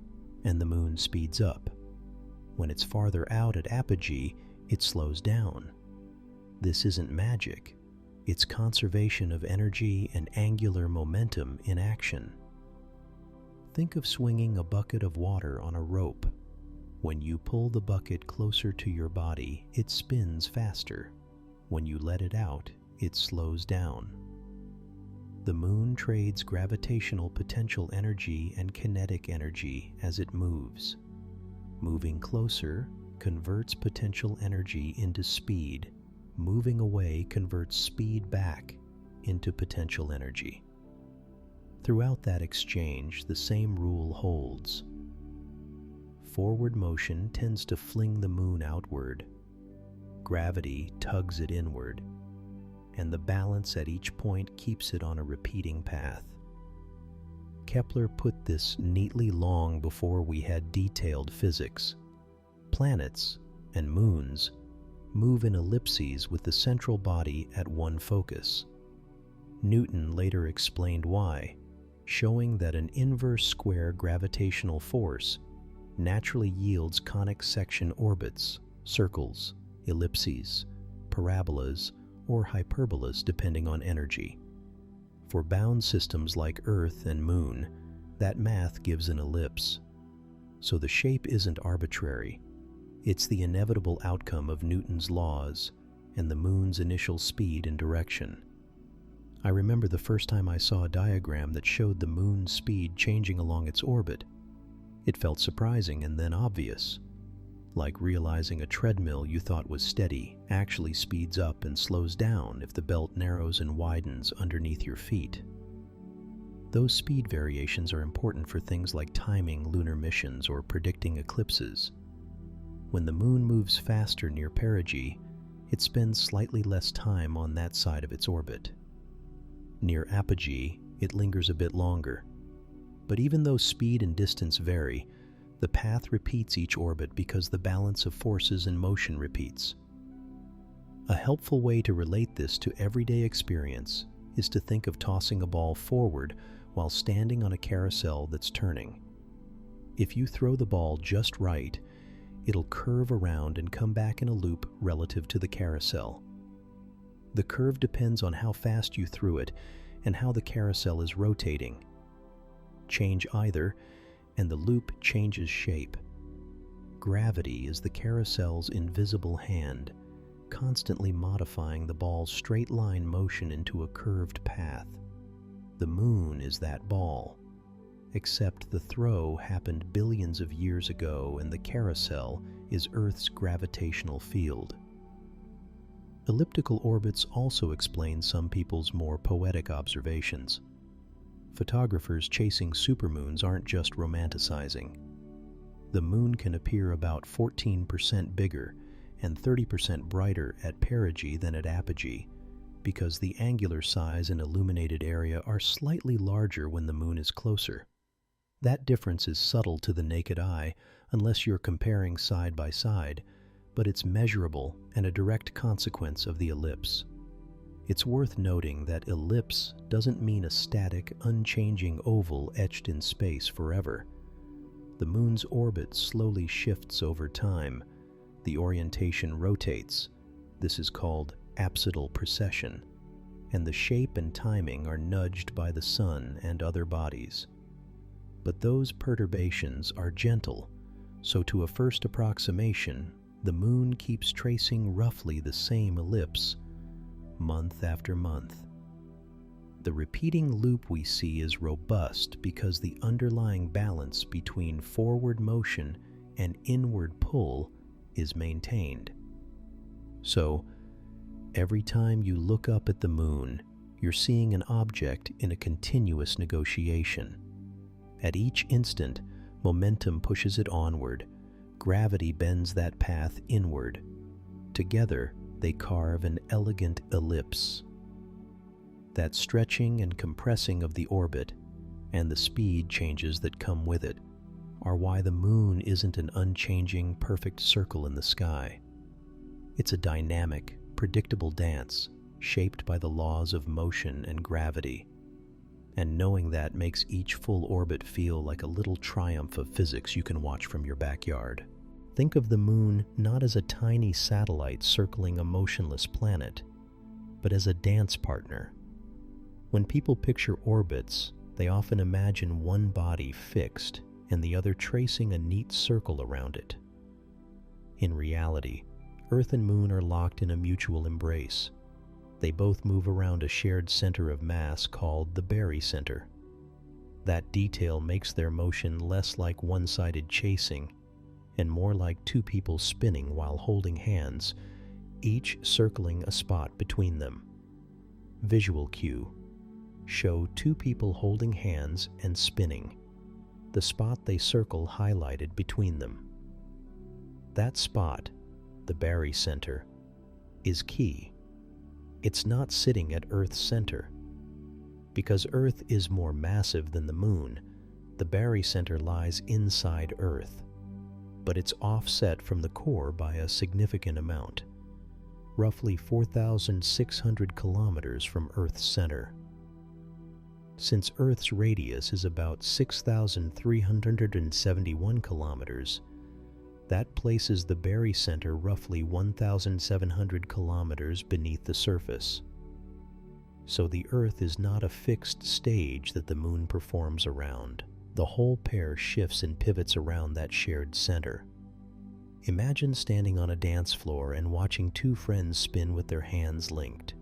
and the moon speeds up. When it's farther out at apogee, it slows down. This isn't magic. It's conservation of energy and angular momentum in action. Think of swinging a bucket of water on a rope. When you pull the bucket closer to your body, it spins faster. When you let it out, it slows down. The moon trades gravitational potential energy and kinetic energy as it moves. Moving closer converts potential energy into speed. Moving away converts speed back into potential energy. Throughout that exchange, the same rule holds. Forward motion tends to fling the moon outward. Gravity tugs it inward, and the balance at each point keeps it on a repeating path. Kepler put this neatly long before we had detailed physics. Planets and moons move in ellipses with the central body at one focus. Newton later explained why, showing that an inverse square gravitational force naturally yields conic section orbits, circles, ellipses, parabolas, or hyperbolas depending on energy. For bound systems like Earth and Moon, that math gives an ellipse. So the shape isn't arbitrary. It's the inevitable outcome of Newton's laws and the moon's initial speed and direction. I remember the first time I saw a diagram that showed the moon's speed changing along its orbit. It felt surprising and then obvious, like realizing a treadmill you thought was steady actually speeds up and slows down if the belt narrows and widens underneath your feet. Those speed variations are important for things like timing lunar missions or predicting eclipses. When the moon moves faster near perigee, it spends slightly less time on that side of its orbit. Near apogee, it lingers a bit longer. But even though speed and distance vary, the path repeats each orbit because the balance of forces and motion repeats. A helpful way to relate this to everyday experience is to think of tossing a ball forward while standing on a carousel that's turning. If you throw the ball just right, it'll curve around and come back in a loop relative to the carousel. The curve depends on how fast you threw it and how the carousel is rotating. Change either, and the loop changes shape. Gravity is the carousel's invisible hand, constantly modifying the ball's straight line motion into a curved path. The moon is that ball, except the throw happened billions of years ago and the carousel is Earth's gravitational field. Elliptical orbits also explain some people's more poetic observations. Photographers chasing supermoons aren't just romanticizing. The moon can appear about 14% bigger and 30% brighter at perigee than at apogee, because the angular size and illuminated area are slightly larger when the moon is closer. That difference is subtle to the naked eye unless you're comparing side by side, but it's measurable and a direct consequence of the ellipse. It's worth noting that ellipse doesn't mean a static, unchanging oval etched in space forever. The moon's orbit slowly shifts over time. The orientation rotates. This is called apsidal precession, and the shape and timing are nudged by the sun and other bodies. But those perturbations are gentle, so to a first approximation, the moon keeps tracing roughly the same ellipse, month after month. The repeating loop we see is robust because the underlying balance between forward motion and inward pull is maintained. So, every time you look up at the moon, you're seeing an object in a continuous negotiation. At each instant, momentum pushes it onward, Gravity bends that path inward. Together, they carve an elegant ellipse. That stretching and compressing of the orbit, and the speed changes that come with it, are why the moon isn't an unchanging, perfect circle in the sky. It's a dynamic, predictable dance, shaped by the laws of motion and gravity. And knowing that makes each full orbit feel like a little triumph of physics you can watch from your backyard. Think of the moon not as a tiny satellite circling a motionless planet, but as a dance partner. When people picture orbits, they often imagine one body fixed and the other tracing a neat circle around it. In reality, Earth and Moon are locked in a mutual embrace. They both move around a shared center of mass called the barycenter. That detail makes their motion less like one-sided chasing and more like two people spinning while holding hands, each circling a spot between them. Visual cue. Show two people holding hands and spinning, the spot they circle highlighted between them. That spot, the barycenter, is key. It's not sitting at Earth's center. Because Earth is more massive than the Moon, the barycenter lies inside Earth, but it's offset from the core by a significant amount, roughly 4,600 kilometers from Earth's center. Since Earth's radius is about 6,371 kilometers, that places the barycenter roughly 1,700 kilometers beneath the surface. So the Earth is not a fixed stage that the Moon performs around. The whole pair shifts and pivots around that shared center. Imagine standing on a dance floor and watching two friends spin with their hands linked.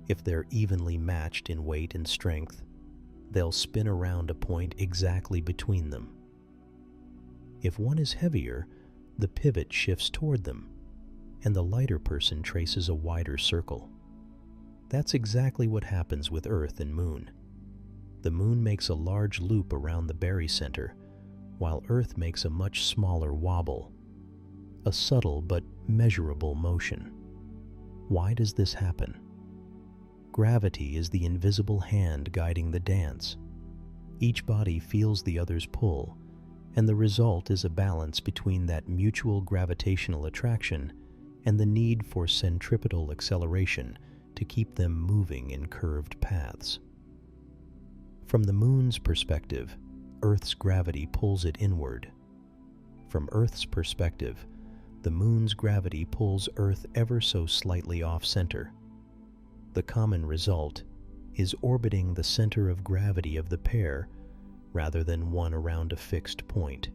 If they're evenly matched in weight and strength, they'll spin around a point exactly between them. If one is heavier, the pivot shifts toward them, and the lighter person traces a wider circle. That's exactly what happens with Earth and Moon. The Moon makes a large loop around the barycenter, while Earth makes a much smaller wobble, a subtle but measurable motion. Why does this happen? Gravity is the invisible hand guiding the dance. Each body feels the other's pull, and the result is a balance between that mutual gravitational attraction and the need for centripetal acceleration to keep them moving in curved paths. From the Moon's perspective, Earth's gravity pulls it inward. From Earth's perspective, the Moon's gravity pulls Earth ever so slightly off-center. The common result is orbiting the center of gravity of the pair rather than one around a fixed point.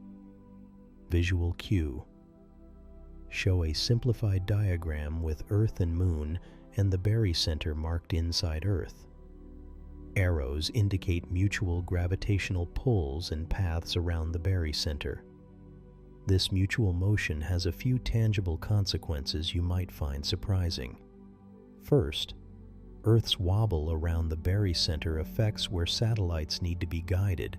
Visual cue. Show a simplified diagram with Earth and Moon and the barycenter marked inside Earth. Arrows indicate mutual gravitational pulls and paths around the barycenter. This mutual motion has a few tangible consequences you might find surprising. First, Earth's wobble around the barycenter affects where satellites need to be guided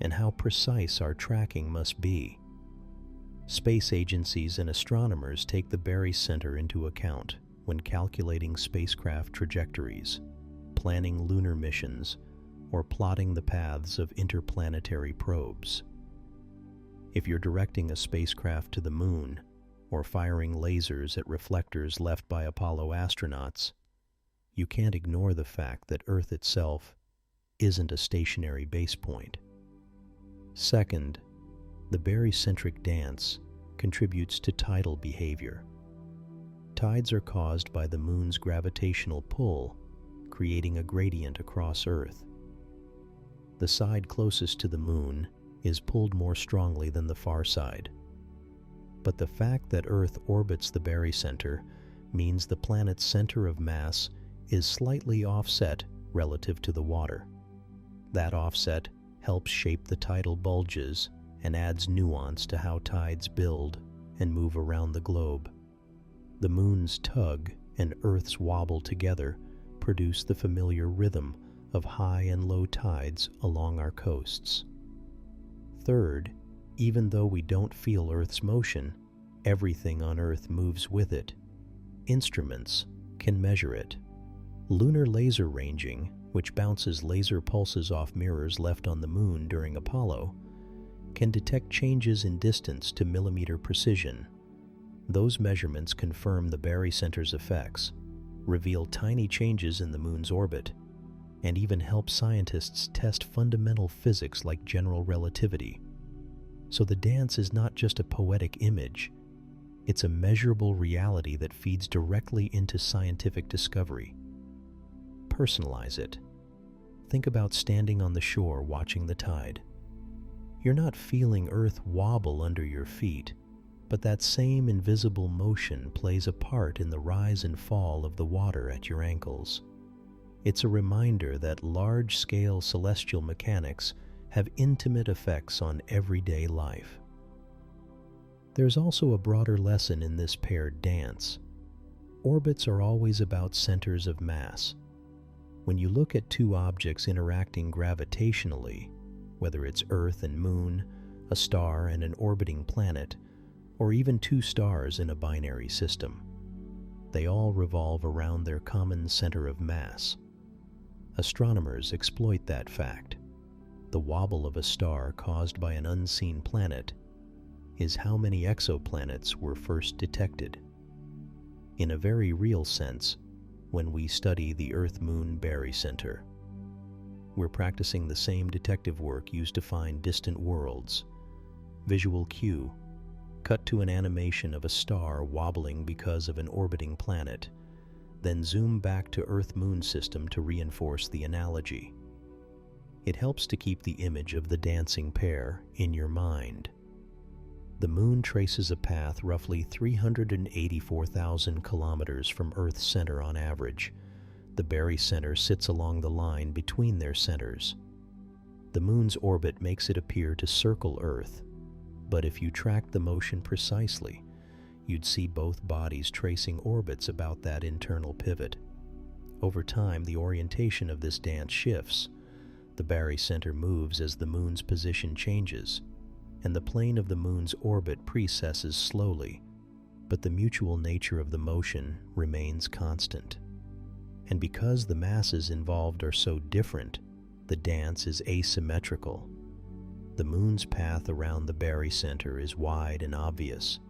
and how precise our tracking must be. Space agencies and astronomers take the barycenter into account when calculating spacecraft trajectories, planning lunar missions, or plotting the paths of interplanetary probes. If you're directing a spacecraft to the Moon or firing lasers at reflectors left by Apollo astronauts, you can't ignore the fact that Earth itself isn't a stationary base point. Second, the barycentric dance contributes to tidal behavior. Tides are caused by the Moon's gravitational pull, creating a gradient across Earth. The side closest to the Moon is pulled more strongly than the far side. But the fact that Earth orbits the barycenter means the planet's center of mass is slightly offset relative to the water. That offset helps shape the tidal bulges and adds nuance to how tides build and move around the globe. The Moon's tug and Earth's wobble together produce the familiar rhythm of high and low tides along our coasts. Third, Even though we don't feel Earth's motion, everything on Earth moves with it. Instruments can measure it. Lunar laser ranging, which bounces laser pulses off mirrors left on the Moon during Apollo, can detect changes in distance to millimeter precision. Those measurements confirm the barycenter's effects, reveal tiny changes in the Moon's orbit, and even help scientists test fundamental physics like general relativity. So the dance is not just a poetic image, it's a measurable reality that feeds directly into scientific discovery. Personalize it. Think about standing on the shore watching the tide. You're not feeling Earth wobble under your feet, but that same invisible motion plays a part in the rise and fall of the water at your ankles. It's a reminder that large-scale celestial mechanics have intimate effects on everyday life. There's also a broader lesson in this paired dance. Orbits are always about centers of mass. When you look at two objects interacting gravitationally, whether it's Earth and Moon, a star and an orbiting planet, or even two stars in a binary system, they all revolve around their common center of mass. Astronomers exploit that fact. The wobble of a star caused by an unseen planet is how many exoplanets were first detected. In a very real sense, when we study the Earth-Moon barycenter, we're practicing the same detective work used to find distant worlds. Visual cue: cut to an animation of a star wobbling because of an orbiting planet, then zoom back to Earth-Moon system to reinforce the analogy. It helps to keep the image of the dancing pair in your mind. The Moon traces a path roughly 384,000 kilometers from Earth's center on average. The barycenter sits along the line between their centers. The Moon's orbit makes it appear to circle Earth, but if you tracked the motion precisely, you'd see both bodies tracing orbits about that internal pivot. Over time, the orientation of this dance shifts. The barycenter moves as the Moon's position changes, and the plane of the Moon's orbit precesses slowly, but the mutual nature of the motion remains constant. And because the masses involved are so different, the dance is asymmetrical. The Moon's path around the barycenter is wide and obvious,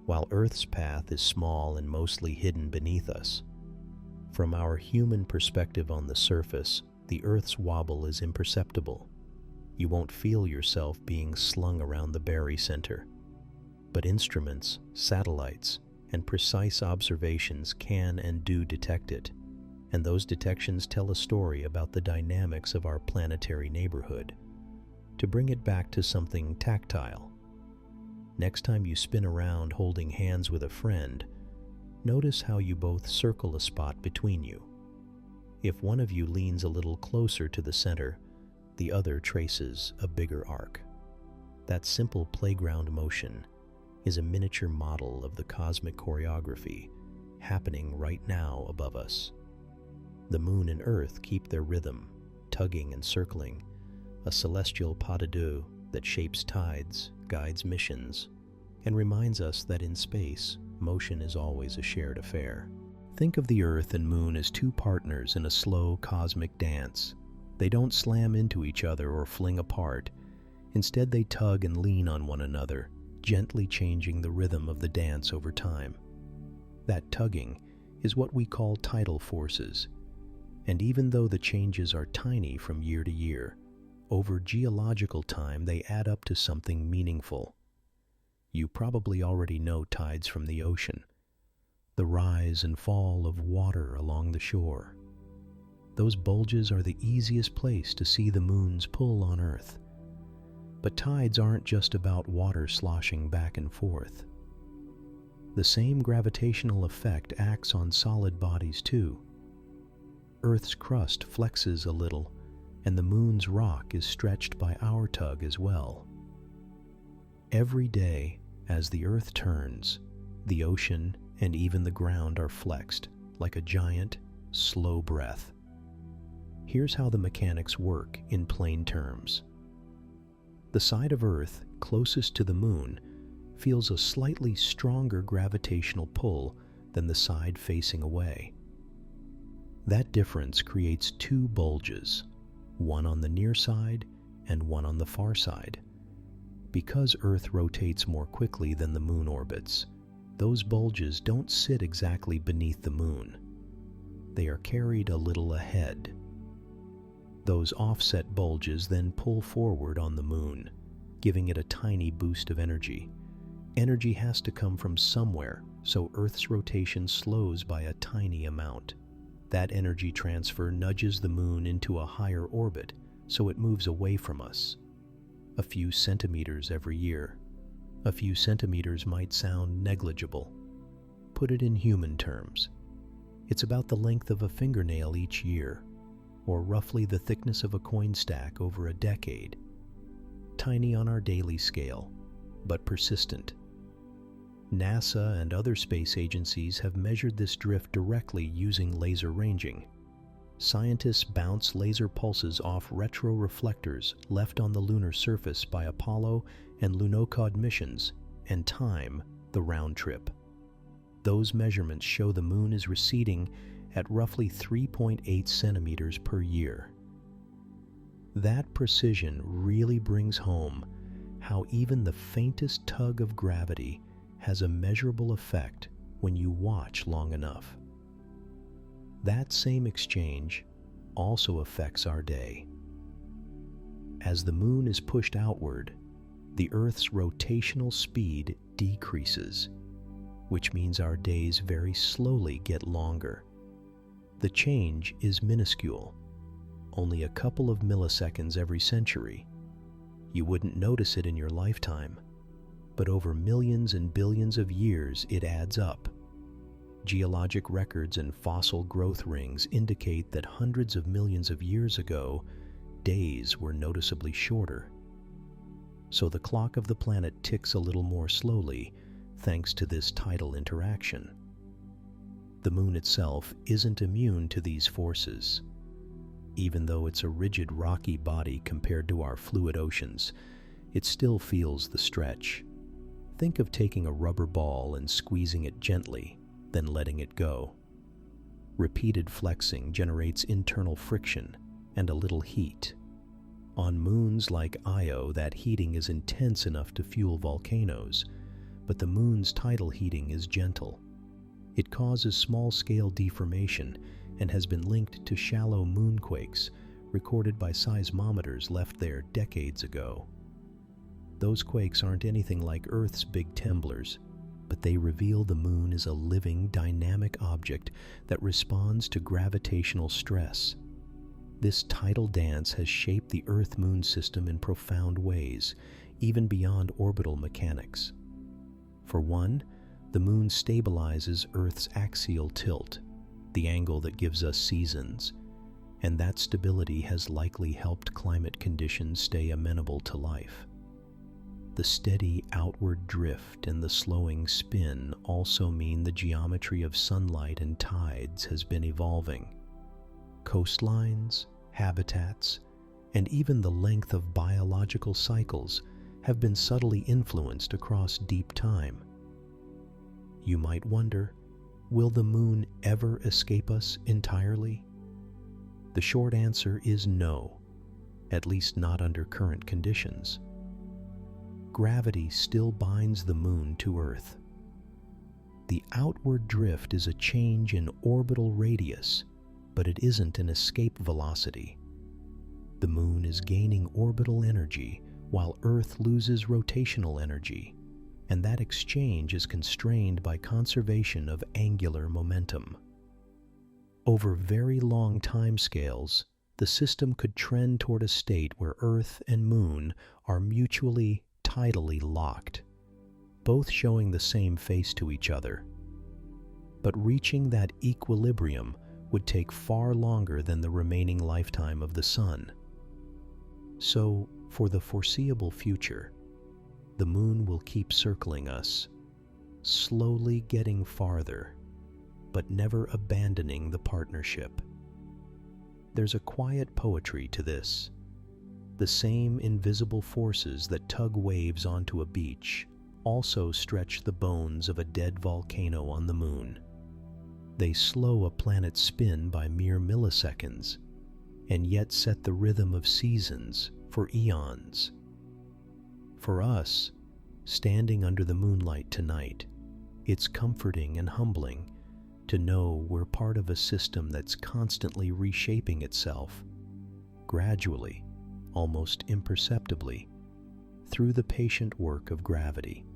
while Earth's path is small and mostly hidden beneath us. From our human perspective on the surface, the Earth's wobble is imperceptible. You won't feel yourself being slung around the barycenter. But instruments, satellites, and precise observations can and do detect it, and those detections tell a story about the dynamics of our planetary neighborhood. To bring it back to something tactile, next time you spin around holding hands with a friend, notice how you both circle a spot between you. If one of you leans a little closer to the center, the other traces a bigger arc. That simple playground motion is a miniature model of the cosmic choreography happening right now above us. The Moon and Earth keep their rhythm, tugging and circling, a celestial pas de deux that shapes tides, guides missions, and reminds us that in space, motion is always a shared affair. Think of the Earth and Moon as two partners in a slow cosmic dance. They don't slam into each other or fling apart. Instead, they tug and lean on one another, gently changing the rhythm of the dance over time. That tugging is what we call tidal forces. And even though the changes are tiny from year to year, over geological time they add up to something meaningful. You probably already know tides from the ocean, the rise and fall of water along the shore. Those bulges are the easiest place to see the Moon's pull on Earth. But tides aren't just about water sloshing back and forth. The same gravitational effect acts on solid bodies too. Earth's crust flexes a little, and the Moon's rock is stretched by our tug as well. Every day, as the Earth turns, the ocean and even the ground are flexed, like a giant, slow breath. Here's how the mechanics work in plain terms. The side of Earth closest to the moon feels a slightly stronger gravitational pull than the side facing away. That difference creates two bulges, one on the near side and one on the far side. Because Earth rotates more quickly than the moon orbits, those bulges don't sit exactly beneath the moon. They are carried a little ahead. Those offset bulges then pull forward on the moon, giving it a tiny boost of energy. Energy has to come from somewhere, so Earth's rotation slows by a tiny amount. That energy transfer nudges the moon into a higher orbit, so it moves away from us. A few centimeters every year. A few centimeters might sound negligible. Put it in human terms. It's about the length of a fingernail each year, or roughly the thickness of a coin stack over a decade. Tiny on our daily scale, but persistent. NASA and other space agencies have measured this drift directly using laser ranging. Scientists bounce laser pulses off retroreflectors left on the lunar surface by Apollo and Lunokhod missions and time the round trip. Those measurements show the moon is receding at roughly 3.8 centimeters per year. That precision really brings home how even the faintest tug of gravity has a measurable effect when you watch long enough. That same exchange also affects our day. As the moon is pushed outward, the Earth's rotational speed decreases, which means our days very slowly get longer. The change is minuscule, only a couple of milliseconds every century. You wouldn't notice it in your lifetime, but over millions and billions of years it adds up. Geologic records and fossil growth rings indicate that hundreds of millions of years ago, days were noticeably shorter. So the clock of the planet ticks a little more slowly thanks to this tidal interaction. The moon itself isn't immune to these forces. Even though it's a rigid rocky body compared to our fluid oceans, it still feels the stretch. Think of taking a rubber ball and squeezing it gently, then letting it go. Repeated flexing generates internal friction and a little heat. On moons like Io, that heating is intense enough to fuel volcanoes, but the moon's tidal heating is gentle. It causes small-scale deformation and has been linked to shallow moonquakes recorded by seismometers left there decades ago. Those quakes aren't anything like Earth's big temblors, but they reveal the moon is a living, dynamic object that responds to gravitational stress. This tidal dance has shaped the Earth-Moon system in profound ways, even beyond orbital mechanics. For one, the moon stabilizes Earth's axial tilt, the angle that gives us seasons, and that stability has likely helped climate conditions stay amenable to life. The steady outward drift and the slowing spin also mean the geometry of sunlight and tides has been evolving. Coastlines, habitats, and even the length of biological cycles have been subtly influenced across deep time. You might wonder, will the moon ever escape us entirely? The short answer is no, at least not under current conditions. Gravity still binds the moon to Earth. The outward drift is a change in orbital radius, but it isn't an escape velocity. The moon is gaining orbital energy while Earth loses rotational energy, and that exchange is constrained by conservation of angular momentum. Over very long timescales, the system could trend toward a state where Earth and Moon are mutually tidally locked, both showing the same face to each other. But reaching that equilibrium would take far longer than the remaining lifetime of the Sun. So, for the foreseeable future, the moon will keep circling us, slowly getting farther, but never abandoning the partnership. There's a quiet poetry to this. The same invisible forces that tug waves onto a beach also stretch the bones of a dead volcano on the moon. They slow a planet's spin by mere milliseconds, and yet set the rhythm of seasons for eons. For us, standing under the moonlight tonight, it's comforting and humbling to know we're part of a system that's constantly reshaping itself, gradually, almost imperceptibly, through the patient work of gravity.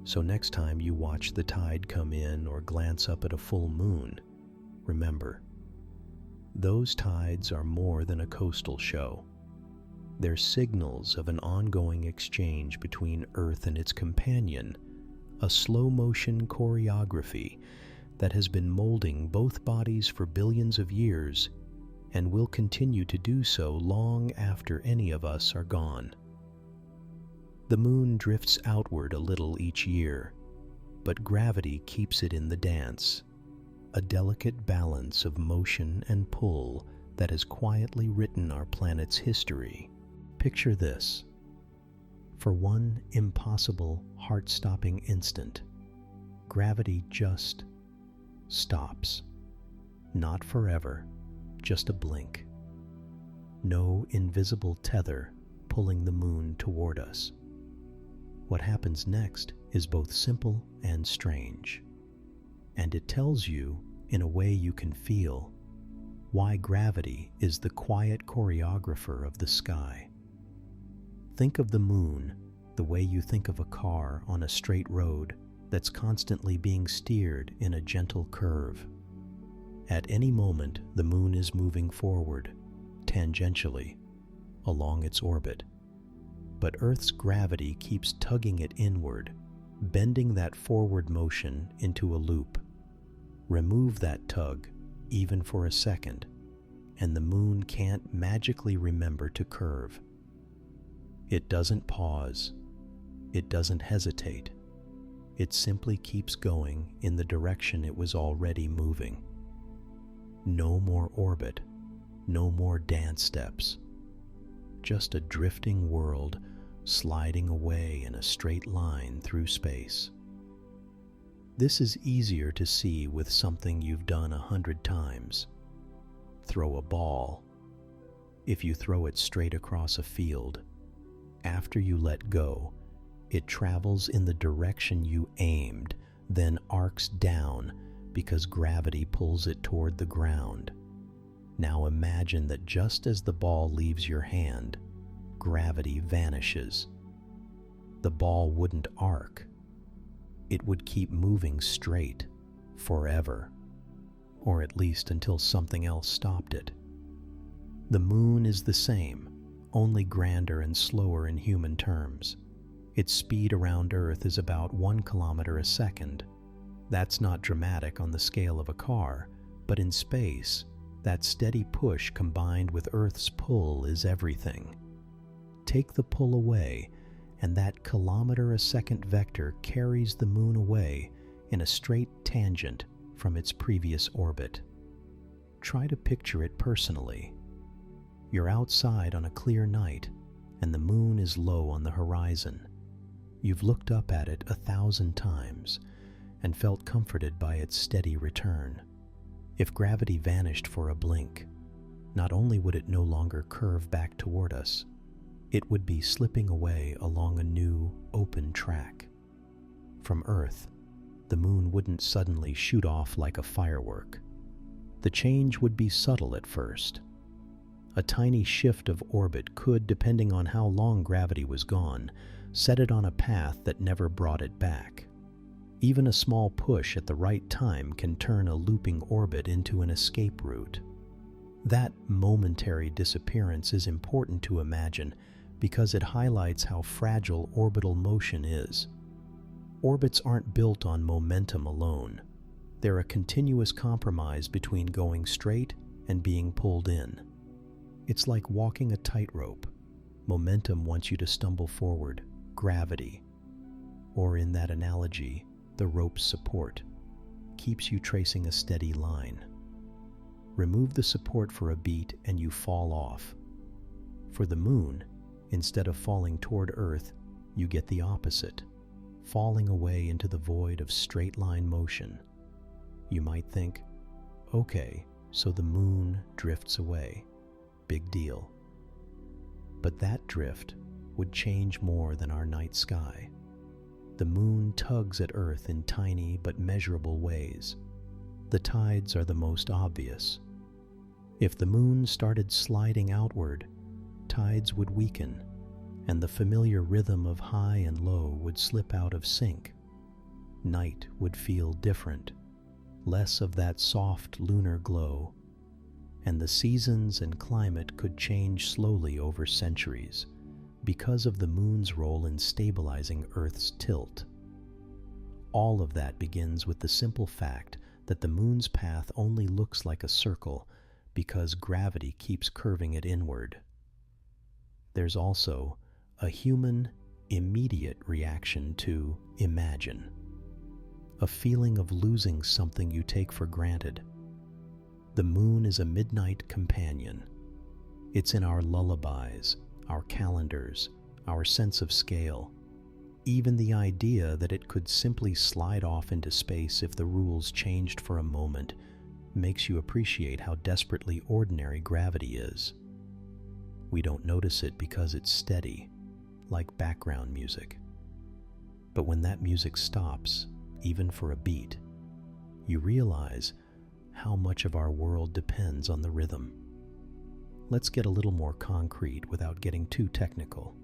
So next time you watch the tide come in or glance up at a full moon, remember, those tides are more than a coastal show. They're signals of an ongoing exchange between Earth and its companion, a slow-motion choreography that has been molding both bodies for billions of years and will continue to do so long after any of us are gone. The moon drifts outward a little each year, but gravity keeps it in the dance, a delicate balance of motion and pull that has quietly written our planet's history. Picture this. For one impossible, heart-stopping instant, gravity just stops. Not forever, just a blink. No invisible tether pulling the moon toward us. What happens next is both simple and strange, and it tells you, in a way you can feel, why gravity is the quiet choreographer of the sky. Think of the moon the way you think of a car on a straight road that's constantly being steered in a gentle curve. At any moment, the moon is moving forward, tangentially, along its orbit. But Earth's gravity keeps tugging it inward, bending that forward motion into a loop. Remove that tug, even for a second, and the moon can't magically remember to curve. It doesn't pause. It doesn't hesitate. It simply keeps going in the direction it was already moving. No more orbit, no more dance steps. Just a drifting world sliding away in a straight line through space. This is easier to see with something you've done 100 times. Throw a ball. If you throw it straight across a field, after you let go, it travels in the direction you aimed, then arcs down because gravity pulls it toward the ground. Now imagine that just as the ball leaves your hand, gravity vanishes. The ball wouldn't arc. It would keep moving straight, forever, or at least until something else stopped it. The moon is the same, only grander and slower in human terms. Its speed around Earth is about 1 kilometer a second. That's not dramatic on the scale of a car, but in space, that steady push combined with Earth's pull is everything. Take the pull away, and that kilometer-a-second vector carries the moon away in a straight tangent from its previous orbit. Try to picture it personally. You're outside on a clear night, and the moon is low on the horizon. You've looked up at it 1,000 times and felt comforted by its steady return. If gravity vanished for a blink, not only would it no longer curve back toward us, it would be slipping away along a new, open track. From Earth, the moon wouldn't suddenly shoot off like a firework. The change would be subtle at first. A tiny shift of orbit could, depending on how long gravity was gone, set it on a path that never brought it back. Even a small push at the right time can turn a looping orbit into an escape route. That momentary disappearance is important to imagine because it highlights how fragile orbital motion is. Orbits aren't built on momentum alone. They're a continuous compromise between going straight and being pulled in. It's like walking a tightrope. Momentum wants you to stumble forward, gravity, or in that analogy, the rope's support, keeps you tracing a steady line. Remove the support for a beat and you fall off. For the moon, instead of falling toward Earth, you get the opposite, falling away into the void of straight-line motion. You might think, okay, so the moon drifts away. Big deal. But that drift would change more than our night sky. The moon tugs at Earth in tiny but measurable ways. The tides are the most obvious. If the moon started sliding outward, tides would weaken, and the familiar rhythm of high and low would slip out of sync. Night would feel different, less of that soft lunar glow, and the seasons and climate could change slowly over centuries because of the moon's role in stabilizing Earth's tilt. All of that begins with the simple fact that the moon's path only looks like a circle because gravity keeps curving it inward. There's also a human, immediate reaction to imagine, a feeling of losing something you take for granted. The moon is a midnight companion. It's in our lullabies, our calendars, our sense of scale. Even the idea that it could simply slide off into space if the rules changed for a moment makes you appreciate how desperately ordinary gravity is. We don't notice it because it's steady, like background music. But when that music stops, even for a beat, you realize how much of our world depends on the rhythm. Let's get a little more concrete without getting too technical.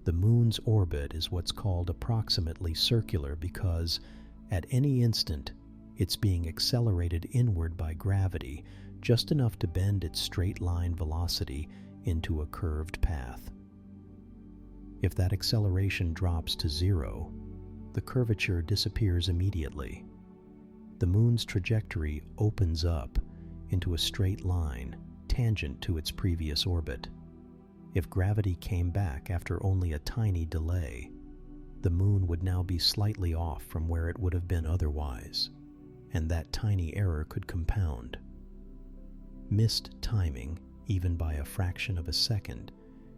The moon's orbit is what's called approximately circular because, at any instant, it's being accelerated inward by gravity, just enough to bend its straight-line velocity into a curved path. If that acceleration drops to zero, the curvature disappears immediately. The moon's trajectory opens up into a straight line, tangent to its previous orbit. If gravity came back after only a tiny delay, the moon would now be slightly off from where it would have been otherwise, and that tiny error could compound. Missed timing, even by a fraction of a second,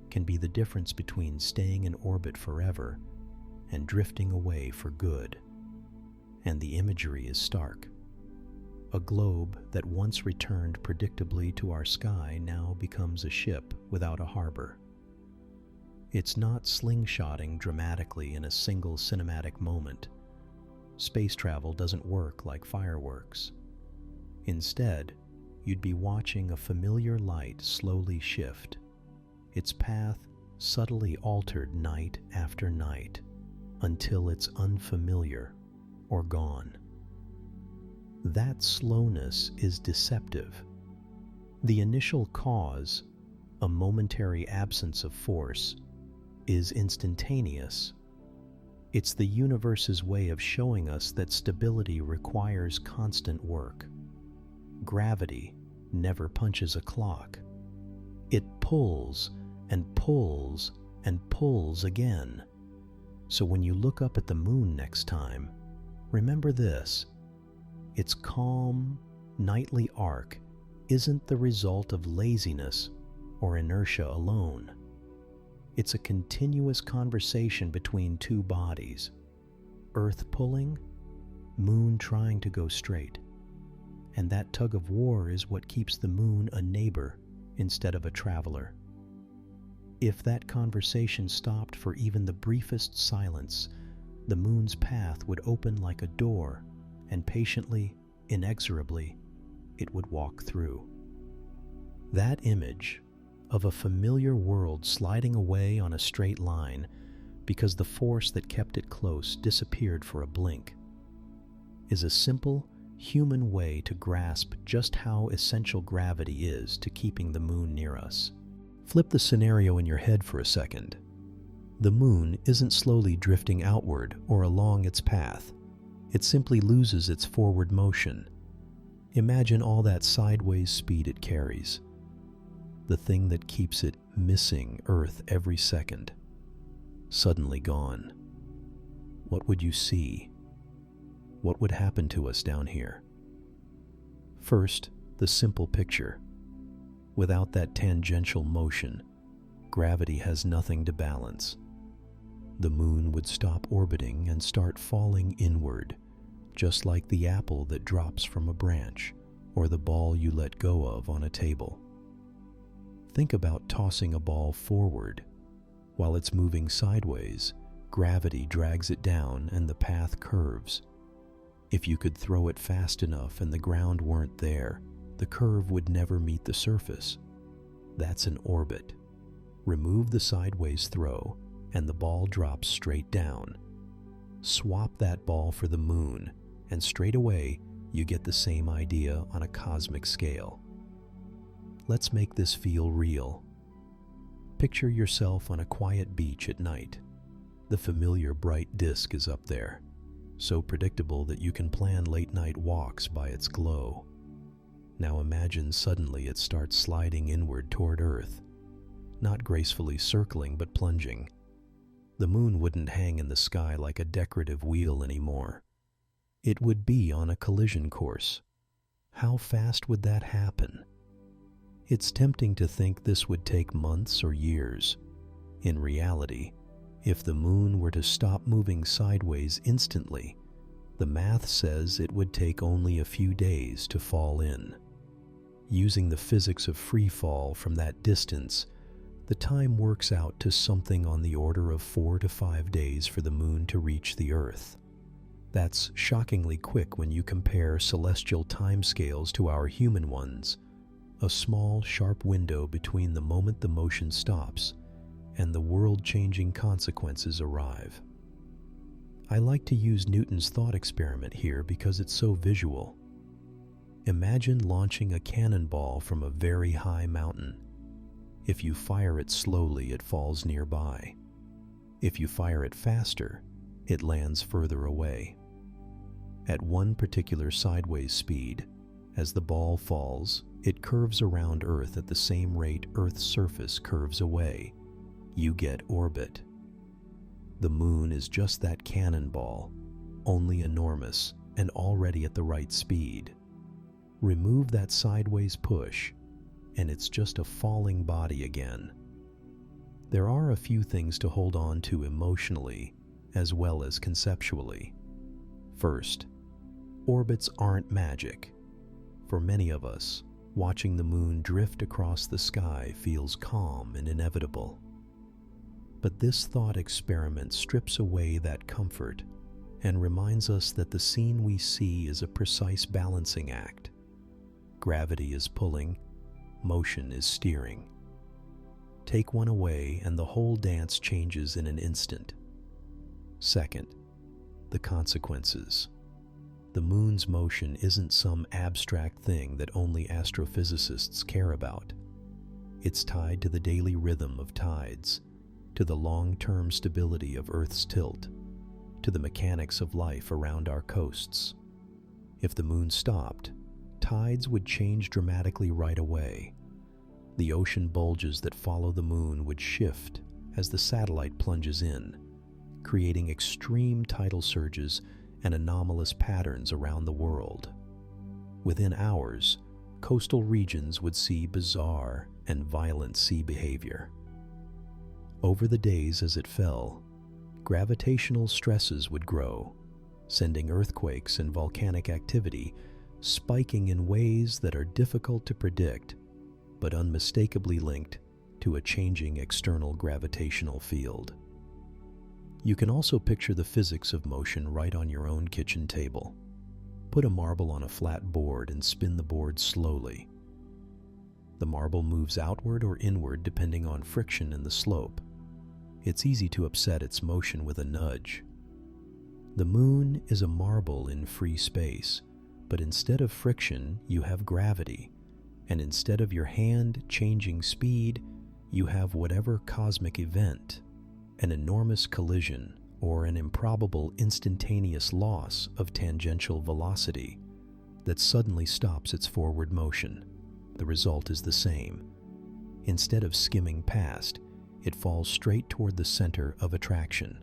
can be the difference between staying in orbit forever and drifting away for good. And the imagery is stark. A globe that once returned predictably to our sky now becomes a ship without a harbor. It's not slingshotting dramatically in a single cinematic moment. Space travel doesn't work like fireworks. Instead, you'd be watching a familiar light slowly shift, its path subtly altered night after night, until it's unfamiliar or gone. That slowness is deceptive. The initial cause, a momentary absence of force, is instantaneous. It's the universe's way of showing us that stability requires constant work. Gravity never punches a clock. It pulls and pulls and pulls again. So when you look up at the moon next time, remember this: its calm, nightly arc isn't the result of laziness or inertia alone. It's a continuous conversation between two bodies, Earth pulling, moon trying to go straight. And that tug of war is what keeps the moon a neighbor instead of a traveler. If that conversation stopped for even the briefest silence, the moon's path would open like a door, and patiently, inexorably, it would walk through. That image of a familiar world sliding away on a straight line because the force that kept it close disappeared for a blink is a simple, human way to grasp just how essential gravity is to keeping the moon near us. Flip the scenario in your head for a second. The moon isn't slowly drifting outward or along its path. It simply loses its forward motion. Imagine all that sideways speed it carries, the thing that keeps it missing Earth every second, suddenly gone. What would you see? What would happen to us down here? First, the simple picture. Without that tangential motion, gravity has nothing to balance. The moon would stop orbiting and start falling inward, just like the apple that drops from a branch or the ball you let go of on a table. Think about tossing a ball forward. While it's moving sideways, gravity drags it down and the path curves. If you could throw it fast enough and the ground weren't there, the curve would never meet the surface. That's an orbit. Remove the sideways throw, and the ball drops straight down. Swap that ball for the moon, and straight away you get the same idea on a cosmic scale. Let's make this feel real. Picture yourself on a quiet beach at night. The familiar bright disk is up there, so predictable that you can plan late-night walks by its glow. Now imagine suddenly it starts sliding inward toward Earth, not gracefully circling but plunging. The moon wouldn't hang in the sky like a decorative wheel anymore. It would be on a collision course. How fast would that happen? It's tempting to think this would take months or years. In reality, if the moon were to stop moving sideways instantly, the math says it would take only a few days to fall in. Using the physics of free fall from that distance, the time works out to something on the order of 4 to 5 days for the moon to reach the Earth. That's shockingly quick when you compare celestial timescales to our human ones, a small, sharp window between the moment the motion stops and the world-changing consequences arrive. I like to use Newton's thought experiment here because it's so visual. Imagine launching a cannonball from a very high mountain. If you fire it slowly, it falls nearby. If you fire it faster, it lands further away. At one particular sideways speed, as the ball falls, it curves around Earth at the same rate Earth's surface curves away. You get orbit. The moon is just that cannonball, only enormous and already at the right speed. Remove that sideways push, and it's just a falling body again. There are a few things to hold on to emotionally as well as conceptually. First, orbits aren't magic. For many of us, watching the moon drift across the sky feels calm and inevitable. But this thought experiment strips away that comfort and reminds us that the scene we see is a precise balancing act. Gravity is pulling, motion is steering. Take one away and the whole dance changes in an instant. Second, the consequences. The moon's motion isn't some abstract thing that only astrophysicists care about. It's tied to the daily rhythm of tides, to the long-term stability of Earth's tilt, to the mechanics of life around our coasts. If the moon stopped, tides would change dramatically right away. The ocean bulges that follow the moon would shift as the satellite plunges in, creating extreme tidal surges and anomalous patterns around the world. Within hours, coastal regions would see bizarre and violent sea behavior. Over the days as it fell, gravitational stresses would grow, sending earthquakes and volcanic activity spiking in ways that are difficult to predict, but unmistakably linked to a changing external gravitational field. You can also picture the physics of motion right on your own kitchen table. Put a marble on a flat board and spin the board slowly. The marble moves outward or inward depending on friction and the slope. It's easy to upset its motion with a nudge. The moon is a marble in free space, but instead of friction, you have gravity, and instead of your hand changing speed, you have whatever cosmic event, an enormous collision or an improbable instantaneous loss of tangential velocity that suddenly stops its forward motion. The result is the same. Instead of skimming past, it falls straight toward the center of attraction.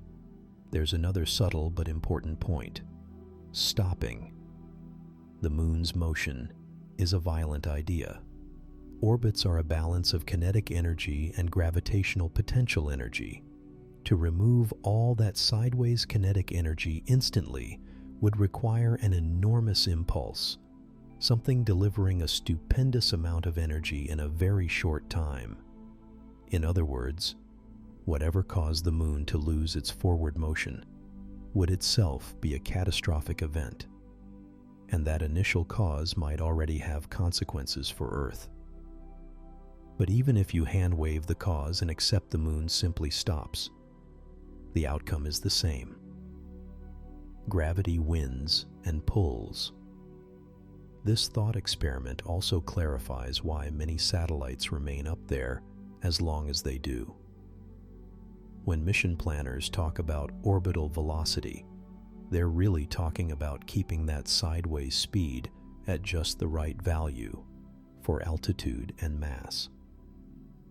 There's another subtle but important point. Stopping. The moon's motion is a violent idea. Orbits are a balance of kinetic energy and gravitational potential energy. To remove all that sideways kinetic energy instantly would require an enormous impulse, something delivering a stupendous amount of energy in a very short time. In other words, whatever caused the moon to lose its forward motion would itself be a catastrophic event, and that initial cause might already have consequences for Earth. But even if you hand-wave the cause and accept the moon simply stops, the outcome is the same. Gravity wins and pulls. This thought experiment also clarifies why many satellites remain up there as long as they do. When mission planners talk about orbital velocity, they're really talking about keeping that sideways speed at just the right value for altitude and mass.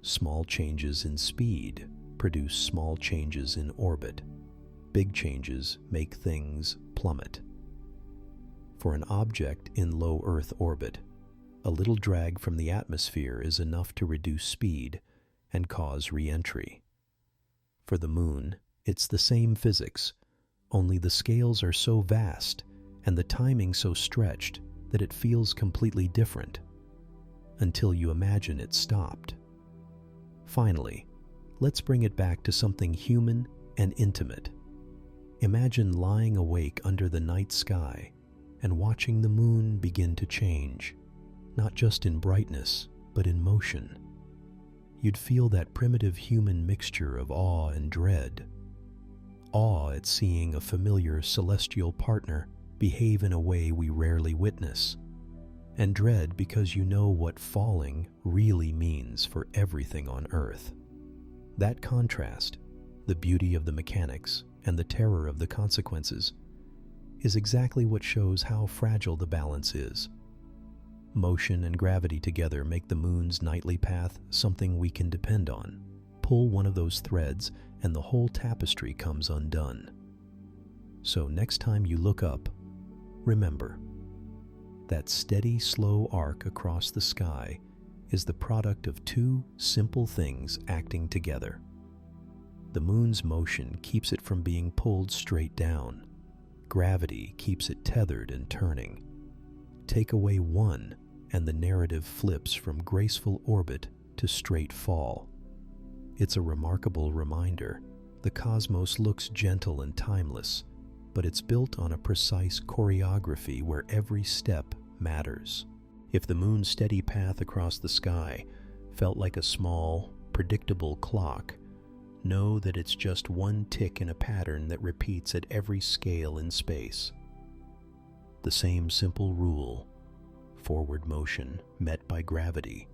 Small changes in speed produce small changes in orbit. Big changes make things plummet. For an object in low Earth orbit, a little drag from the atmosphere is enough to reduce speed and cause re-entry. For the moon, it's the same physics, only the scales are so vast and the timing so stretched that it feels completely different, until you imagine it stopped. Finally, let's bring it back to something human and intimate. Imagine lying awake under the night sky and watching the moon begin to change, not just in brightness, but in motion. You'd feel that primitive human mixture of awe and dread. Awe at seeing a familiar celestial partner behave in a way we rarely witness, and dread because you know what falling really means for everything on Earth. That contrast, the beauty of the mechanics and the terror of the consequences, is exactly what shows how fragile the balance is. Motion and gravity together make the moon's nightly path something we can depend on. Pull one of those threads and the whole tapestry comes undone. So next time you look up, remember, that steady, slow arc across the sky is the product of two simple things acting together. The moon's motion keeps it from being pulled straight down. Gravity keeps it tethered and turning. Take away one, and the narrative flips from graceful orbit to straight fall. It's a remarkable reminder. The cosmos looks gentle and timeless, but it's built on a precise choreography where every step matters. If the moon's steady path across the sky felt like a small, predictable clock, know that it's just one tick in a pattern that repeats at every scale in space. The same simple rule, forward motion met by gravity,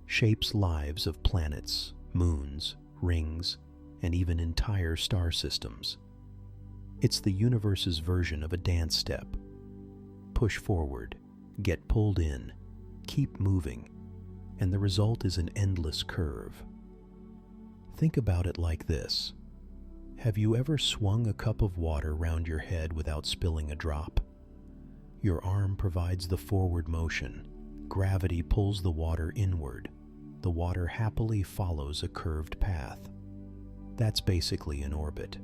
shapes lives of planets, moons, rings, and even entire star systems. It's the universe's version of a dance step. Push forward, get pulled in, keep moving, and the result is an endless curve. Think about it like this. Have you ever swung a cup of water round your head without spilling a drop? Your arm provides the forward motion. Gravity pulls the water inward. The water happily follows a curved path. That's basically an orbit.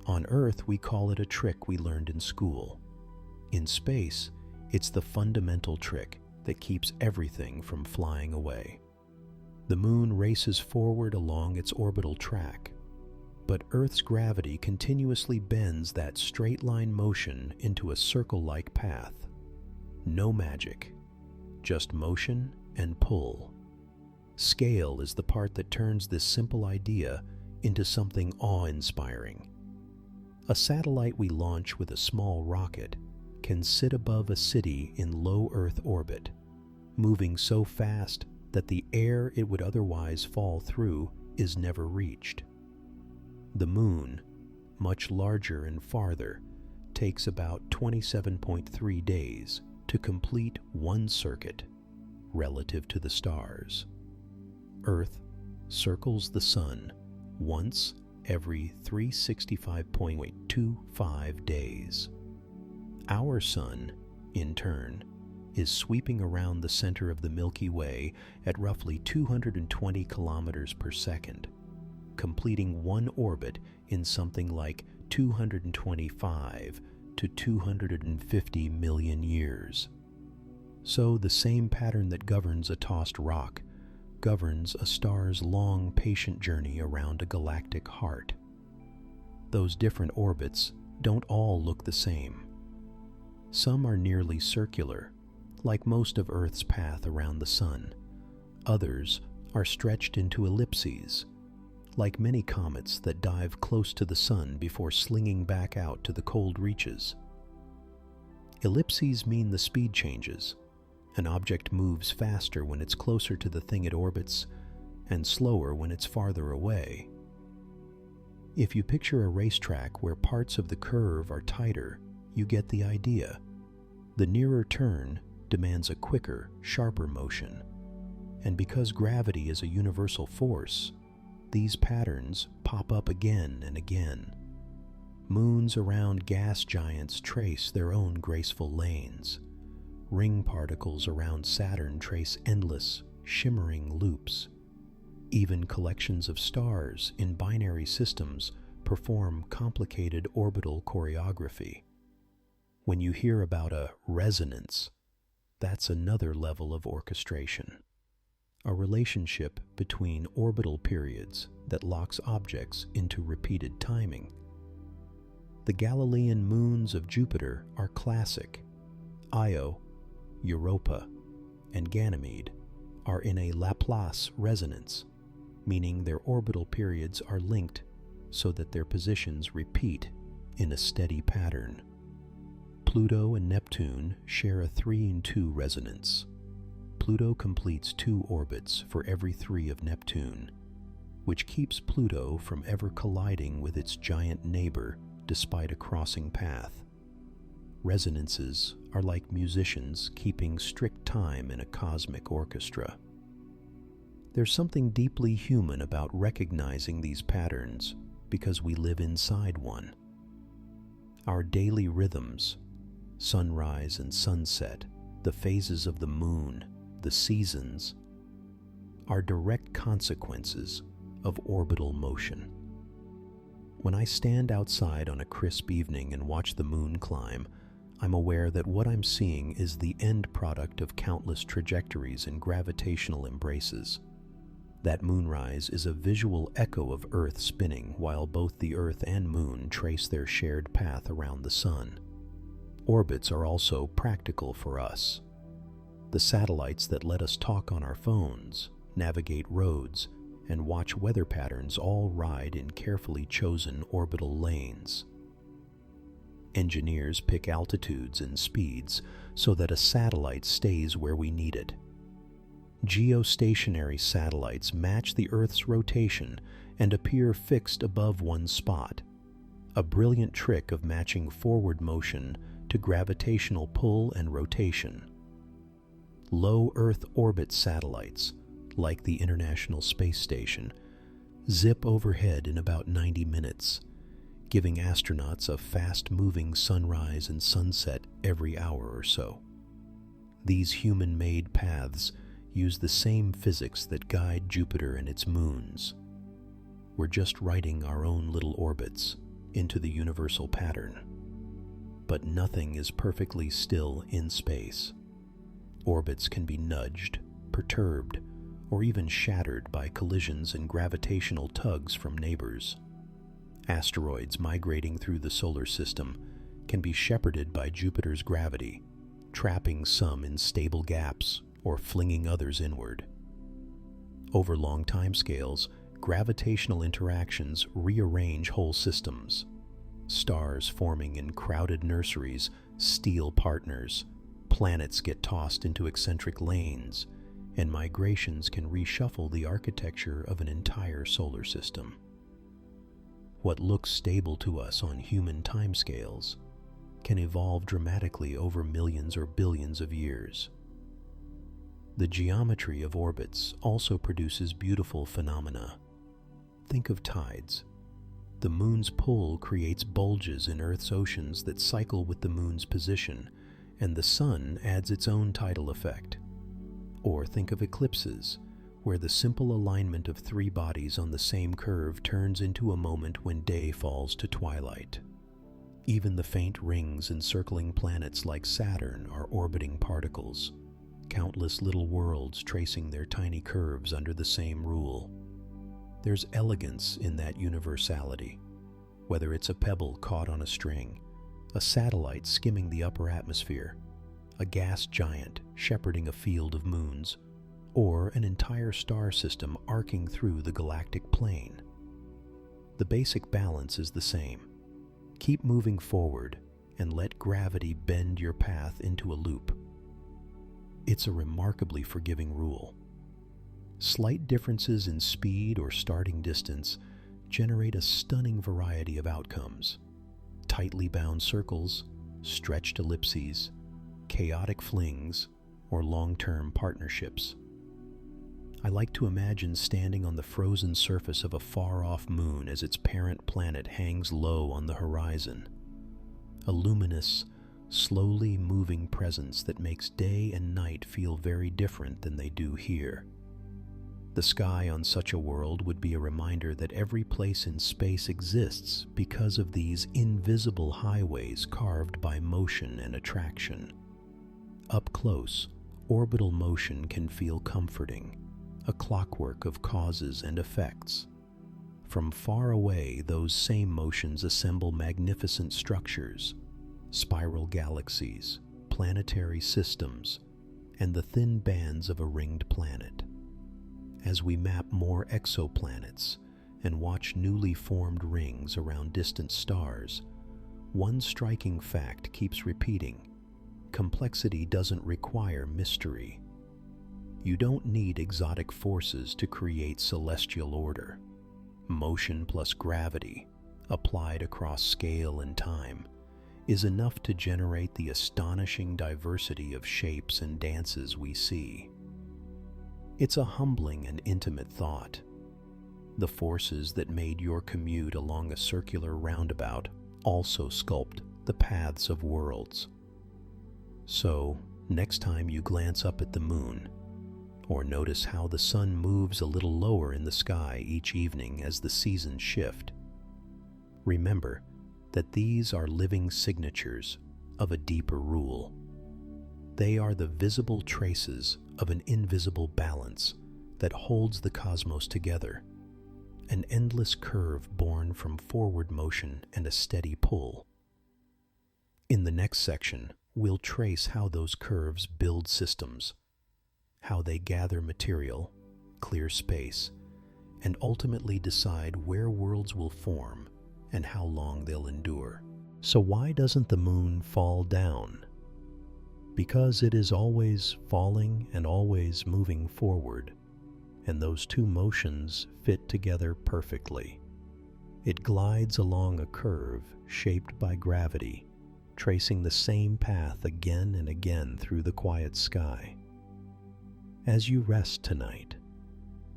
On Earth, we call it a trick we learned in school. In space, it's the fundamental trick that keeps everything from flying away. The moon races forward along its orbital track, but Earth's gravity continuously bends that straight-line motion into a circle-like path. No magic, just motion and pull. Scale is the part that turns this simple idea into something awe-inspiring. A satellite we launch with a small rocket can sit above a city in low Earth orbit, moving so fast that the air it would otherwise fall through is never reached. The moon, much larger and farther, takes about 27.3 days to complete one circuit relative to the stars. Earth circles the sun once every 365.25 days. Our sun, in turn, is sweeping around the center of the Milky Way at roughly 220 kilometers per second, completing one orbit in something like 225 to 250 million years. So the same pattern that governs a tossed rock governs a star's long, patient journey around a galactic heart. Those different orbits don't all look the same. Some are nearly circular, like most of Earth's path around the Sun. Others are stretched into ellipses, like many comets that dive close to the Sun before slinging back out to the cold reaches. Ellipses mean the speed changes. An object moves faster when it's closer to the thing it orbits, and slower when it's farther away. If you picture a racetrack where parts of the curve are tighter, you get the idea. The nearer turn demands a quicker, sharper motion. And because gravity is a universal force, these patterns pop up again and again. Moons around gas giants trace their own graceful lanes. Ring particles around Saturn trace endless, shimmering loops. Even collections of stars in binary systems perform complicated orbital choreography. When you hear about a resonance, that's another level of orchestration. A relationship between orbital periods that locks objects into repeated timing. The Galilean moons of Jupiter are classic. Io, Europa, and Ganymede are in a Laplace resonance, meaning their orbital periods are linked so that their positions repeat in a steady pattern. Pluto and Neptune share a 3-in-2 resonance. Pluto completes 2 orbits for every 3 of Neptune, which keeps Pluto from ever colliding with its giant neighbor despite a crossing path. Resonances are like musicians keeping strict time in a cosmic orchestra. There's something deeply human about recognizing these patterns because we live inside one. Our daily rhythms, sunrise and sunset, the phases of the moon, the seasons, are direct consequences of orbital motion. When I stand outside on a crisp evening and watch the moon climb, I'm aware that what I'm seeing is the end product of countless trajectories and gravitational embraces. That moonrise is a visual echo of Earth spinning while both the Earth and Moon trace their shared path around the Sun. Orbits are also practical for us. The satellites that let us talk on our phones, navigate roads, and watch weather patterns all ride in carefully chosen orbital lanes. Engineers pick altitudes and speeds so that a satellite stays where we need it. Geostationary satellites match the Earth's rotation and appear fixed above one spot, a brilliant trick of matching forward motion to gravitational pull and rotation. Low Earth orbit satellites, like the International Space Station, zip overhead in about 90 minutes, giving astronauts a fast-moving sunrise and sunset every hour or so. These human-made paths use the same physics that guide Jupiter and its moons. We're just writing our own little orbits into the universal pattern. But nothing is perfectly still in space. Orbits can be nudged, perturbed, or even shattered by collisions and gravitational tugs from neighbors. Asteroids migrating through the solar system can be shepherded by Jupiter's gravity, trapping some in stable gaps or flinging others inward. Over long timescales, gravitational interactions rearrange whole systems. Stars forming in crowded nurseries steal partners, planets get tossed into eccentric lanes, and migrations can reshuffle the architecture of an entire solar system. What looks stable to us on human timescales can evolve dramatically over millions or billions of years. The geometry of orbits also produces beautiful phenomena. Think of tides. The moon's pull creates bulges in Earth's oceans that cycle with the moon's position, and the sun adds its own tidal effect. Or think of eclipses, where the simple alignment of three bodies on the same curve turns into a moment when day falls to twilight. Even the faint rings encircling planets like Saturn are orbiting particles, countless little worlds tracing their tiny curves under the same rule. There's elegance in that universality, whether it's a pebble caught on a string, a satellite skimming the upper atmosphere, a gas giant shepherding a field of moons, or an entire star system arcing through the galactic plane. The basic balance is the same. Keep moving forward and let gravity bend your path into a loop. It's a remarkably forgiving rule. Slight differences in speed or starting distance generate a stunning variety of outcomes. Tightly bound circles, stretched ellipses, chaotic flings, or long-term partnerships. I like to imagine standing on the frozen surface of a far-off moon as its parent planet hangs low on the horizon. A luminous, slowly moving presence that makes day and night feel very different than they do here. The sky on such a world would be a reminder that every place in space exists because of these invisible highways carved by motion and attraction. Up close, orbital motion can feel comforting, a clockwork of causes and effects. From far away, those same motions assemble magnificent structures, spiral galaxies, planetary systems, and the thin bands of a ringed planet. As we map more exoplanets and watch newly formed rings around distant stars, one striking fact keeps repeating: complexity doesn't require mystery. You don't need exotic forces to create celestial order. Motion plus gravity, applied across scale and time, is enough to generate the astonishing diversity of shapes and dances we see. It's a humbling and intimate thought. The forces that made your commute along a circular roundabout also sculpt the paths of worlds. So, next time you glance up at the moon, or notice how the sun moves a little lower in the sky each evening as the seasons shift, remember that these are living signatures of a deeper rule. They are the visible traces of an invisible balance that holds the cosmos together, an endless curve born from forward motion and a steady pull. In the next section, we'll trace how those curves build systems, how they gather material, clear space, and ultimately decide where worlds will form and how long they'll endure. So why doesn't the moon fall down? Because it is always falling and always moving forward, and those two motions fit together perfectly. It glides along a curve shaped by gravity, tracing the same path again and again through the quiet sky. As you rest tonight,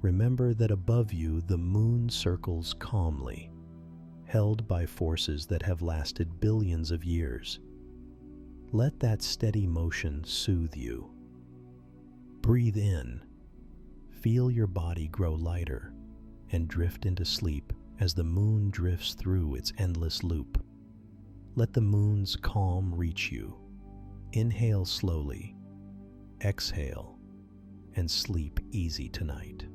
remember that above you the moon circles calmly, held by forces that have lasted billions of years. Let that steady motion soothe you. Breathe in, feel your body grow lighter, and drift into sleep as the moon drifts through its endless loop. Let the moon's calm reach you. Inhale slowly, exhale, and sleep easy tonight.